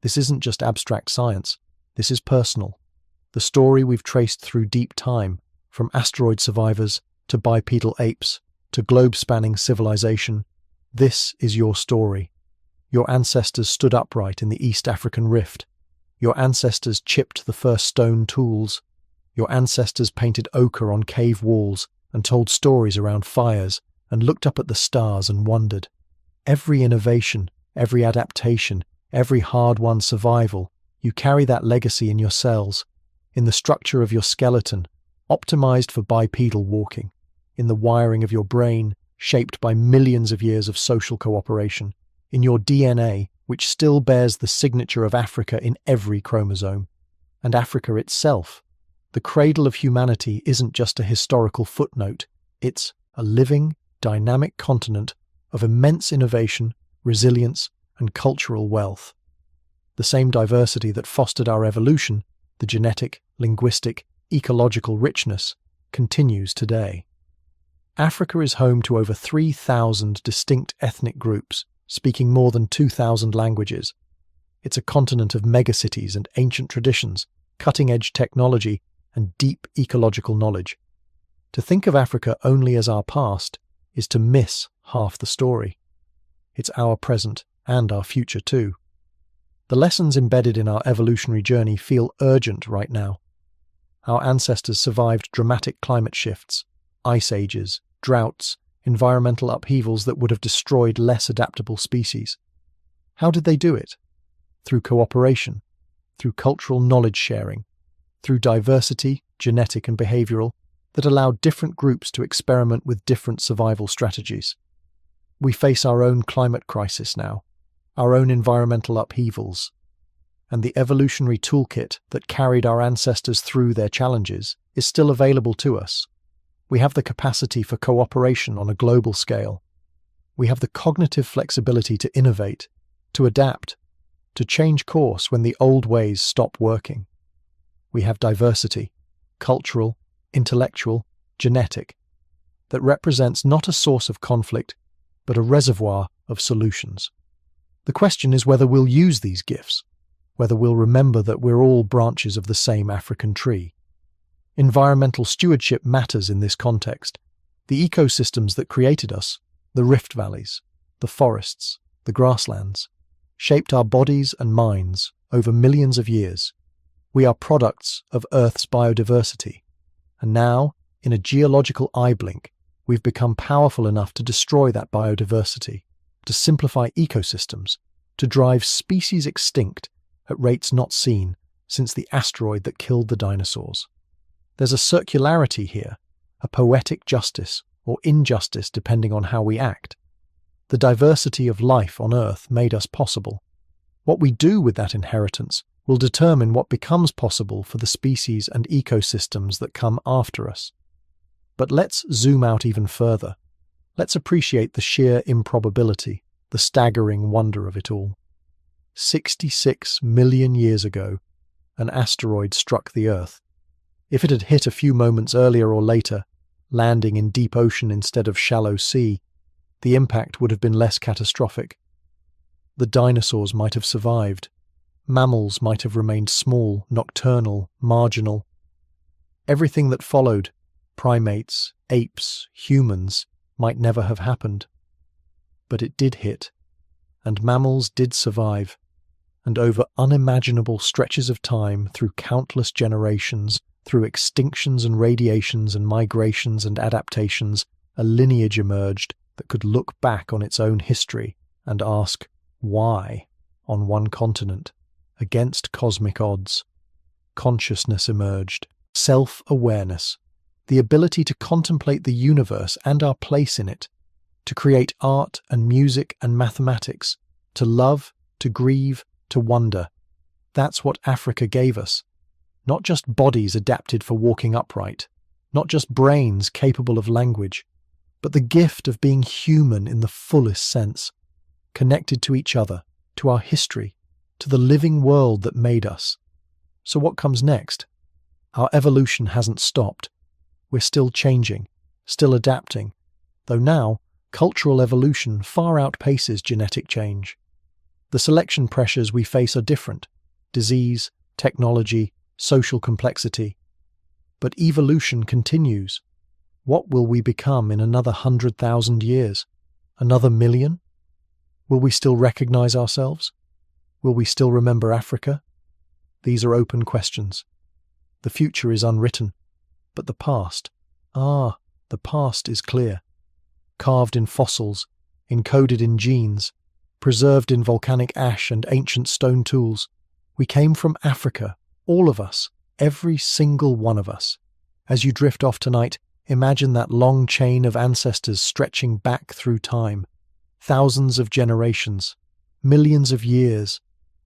This isn't just abstract science, this is personal. The story we've traced through deep time, from asteroid survivors to bipedal apes to globe-spanning civilization, this is your story. Your ancestors stood upright in the East African rift. Your ancestors chipped the first stone tools. Your ancestors painted ochre on cave walls and told stories around fires and looked up at the stars and wondered. Every innovation, every adaptation, every hard-won survival, you carry that legacy in your cells, in the structure of your skeleton, optimized for bipedal walking, in the wiring of your brain, shaped by millions of years of social cooperation, in your DNA, which still bears the signature of Africa in every chromosome. And Africa itself, the cradle of humanity, isn't just a historical footnote, it's a living, dynamic continent of immense innovation, resilience, and cultural wealth. The same diversity that fostered our evolution, the genetic, linguistic, ecological richness, continues today. Africa is home to over 3,000 distinct ethnic groups, speaking more than 2,000 languages. It's a continent of megacities and ancient traditions, cutting-edge technology, and deep ecological knowledge. To think of Africa only as our past is to miss half the story. It's our present and our future too. The lessons embedded in our evolutionary journey feel urgent right now. Our ancestors survived dramatic climate shifts, ice ages, droughts, environmental upheavals that would have destroyed less adaptable species. How did they do it? Through cooperation, through cultural knowledge sharing, through diversity, genetic and behavioral, that allowed different groups to experiment with different survival strategies. We face our own climate crisis now, our own environmental upheavals, and the evolutionary toolkit that carried our ancestors through their challenges is still available to us. We have the capacity for cooperation on a global scale. We have the cognitive flexibility to innovate, to adapt, to change course when the old ways stop working. We have diversity, cultural, intellectual, genetic, that represents not a source of conflict, but a reservoir of solutions. The question is whether we'll use these gifts, whether we'll remember that we're all branches of the same African tree. Environmental stewardship matters in this context. The ecosystems that created us, the rift valleys, the forests, the grasslands, shaped our bodies and minds over millions of years. We are products of Earth's biodiversity. And now, in a geological eye blink, we've become powerful enough to destroy that biodiversity, to simplify ecosystems, to drive species extinct at rates not seen since the asteroid that killed the dinosaurs. There's a circularity here, a poetic justice or injustice depending on how we act. The diversity of life on Earth made us possible. What we do with that inheritance will determine what becomes possible for the species and ecosystems that come after us. But let's zoom out even further. Let's appreciate the sheer improbability, the staggering wonder of it all. 66 million years ago, an asteroid struck the Earth. If it had hit a few moments earlier or later, landing in deep ocean instead of shallow sea, the impact would have been less catastrophic. The dinosaurs might have survived. Mammals might have remained small, nocturnal, marginal. Everything that followed, primates, apes, humans, might never have happened. But it did hit, and mammals did survive, and over unimaginable stretches of time, through countless generations, through extinctions and radiations and migrations and adaptations, a lineage emerged that could look back on its own history and ask, why? on one continent, against cosmic odds. Consciousness emerged, self-awareness, the ability to contemplate the universe and our place in it, to create art and music and mathematics, to love, to grieve, to wonder. That's what Africa gave us. Not just bodies adapted for walking upright, not just brains capable of language, but the gift of being human in the fullest sense, connected to each other, to our history, to the living world that made us. So what comes next? Our evolution hasn't stopped. We're still changing, still adapting, though now cultural evolution far outpaces genetic change. The selection pressures we face are different: disease, technology, social complexity. But evolution continues. What will we become in another 100,000 years? Another million? Will we still recognize ourselves? Will we still remember Africa? These are open questions. The future is unwritten, but the past, the past is clear. Carved in fossils, encoded in genes, preserved in volcanic ash and ancient stone tools. We came from Africa, all of us, every single one of us. As you drift off tonight, imagine that long chain of ancestors stretching back through time. Thousands of generations, millions of years.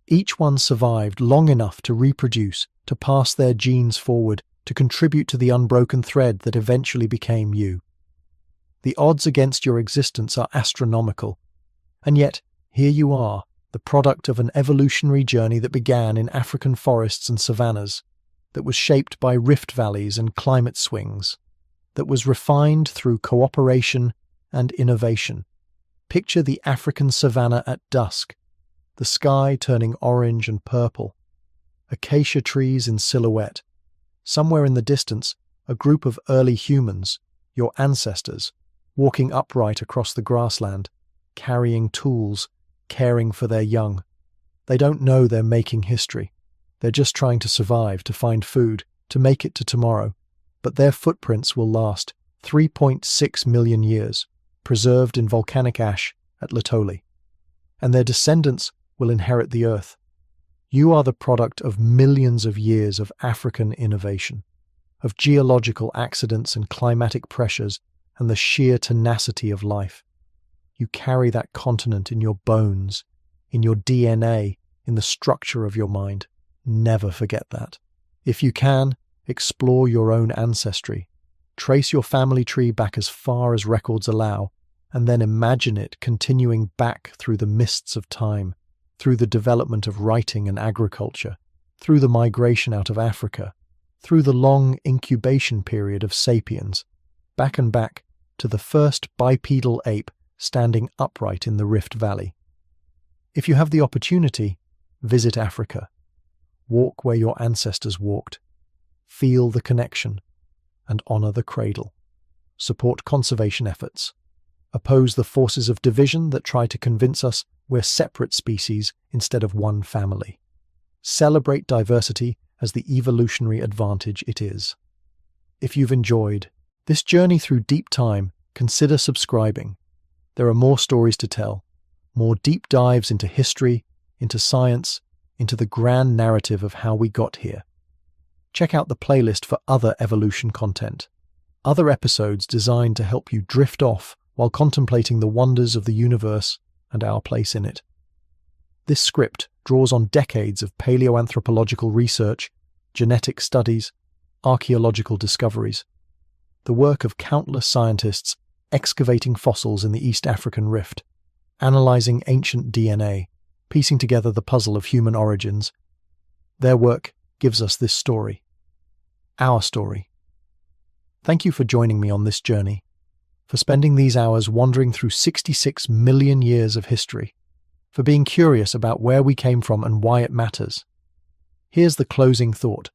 Each one survived long enough to reproduce, to pass their genes forward, to contribute to the unbroken thread that eventually became you. The odds against your existence are astronomical. And yet, here you are, the product of an evolutionary journey that began in African forests and savannas, that was shaped by rift valleys and climate swings, that was refined through cooperation and innovation. Picture the African savanna at dusk, the sky turning orange and purple, acacia trees in silhouette. Somewhere in the distance, a group of early humans, your ancestors, walking upright across the grassland, carrying tools, caring for their young. They don't know they're making history. They're just trying to survive, to find food, to make it to tomorrow. But their footprints will last 3.6 million years, preserved in volcanic ash at Latoli. And their descendants will inherit the earth. You are the product of millions of years of African innovation, of geological accidents and climatic pressures and the sheer tenacity of life. You carry that continent in your bones, in your DNA, in the structure of your mind. Never forget that. If you can, explore your own ancestry. Trace your family tree back as far as records allow, and then imagine it continuing back through the mists of time, through the development of writing and agriculture, through the migration out of Africa, through the long incubation period of sapiens, back and back to the first bipedal ape standing upright in the Rift Valley. If you have the opportunity, visit Africa. Walk where your ancestors walked. Feel the connection and honor the cradle. Support conservation efforts. Oppose the forces of division that try to convince us we're separate species instead of one family. Celebrate diversity as the evolutionary advantage it is. If you've enjoyed this journey through deep time, consider subscribing. There are more stories to tell, more deep dives into history, into science, into the grand narrative of how we got here. Check out the playlist for other evolution content, other episodes designed to help you drift off while contemplating the wonders of the universe and our place in it. This script draws on decades of paleoanthropological research, genetic studies, archaeological discoveries, the work of countless scientists excavating fossils in the East African Rift, analyzing ancient DNA, piecing together the puzzle of human origins. Their work gives us this story, our story. Thank you for joining me on this journey, for spending these hours wandering through 66 million years of history, for being curious about where we came from and why it matters. Here's the closing thought,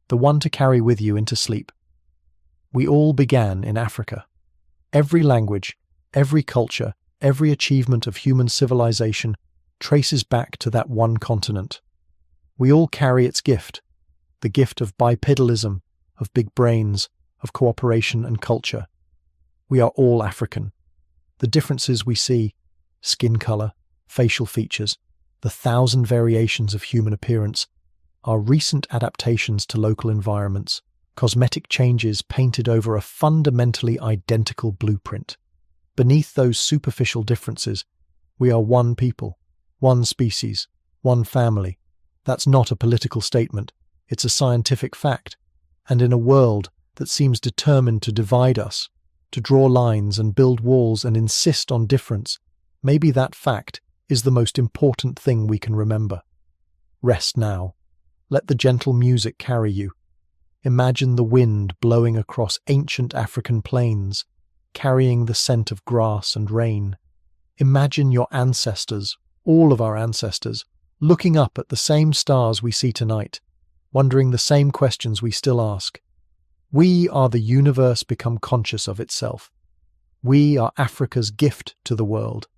the one to carry with you into sleep. We all began in Africa. Every language, every culture, every achievement of human civilization traces back to that one continent. We all carry its gift, the gift of bipedalism, of big brains, of cooperation and culture. We are all African. The differences we see, skin color, facial features, the thousand variations of human appearance, are recent adaptations to local environments, cosmetic changes painted over a fundamentally identical blueprint. Beneath those superficial differences, we are one people, one species, one family. That's not a political statement, it's a scientific fact. And in a world that seems determined to divide us, to draw lines and build walls and insist on difference, maybe that fact is the most important thing we can remember. Rest now. Let the gentle music carry you. Imagine the wind blowing across ancient African plains, carrying the scent of grass and rain. Imagine your ancestors, all of our ancestors, looking up at the same stars we see tonight, wondering the same questions we still ask. We are the universe become conscious of itself. We are Africa's gift to the world.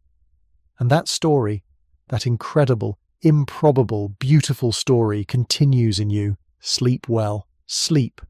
And that story, that incredible, improbable, beautiful story continues in you. Sleep well. Sleep.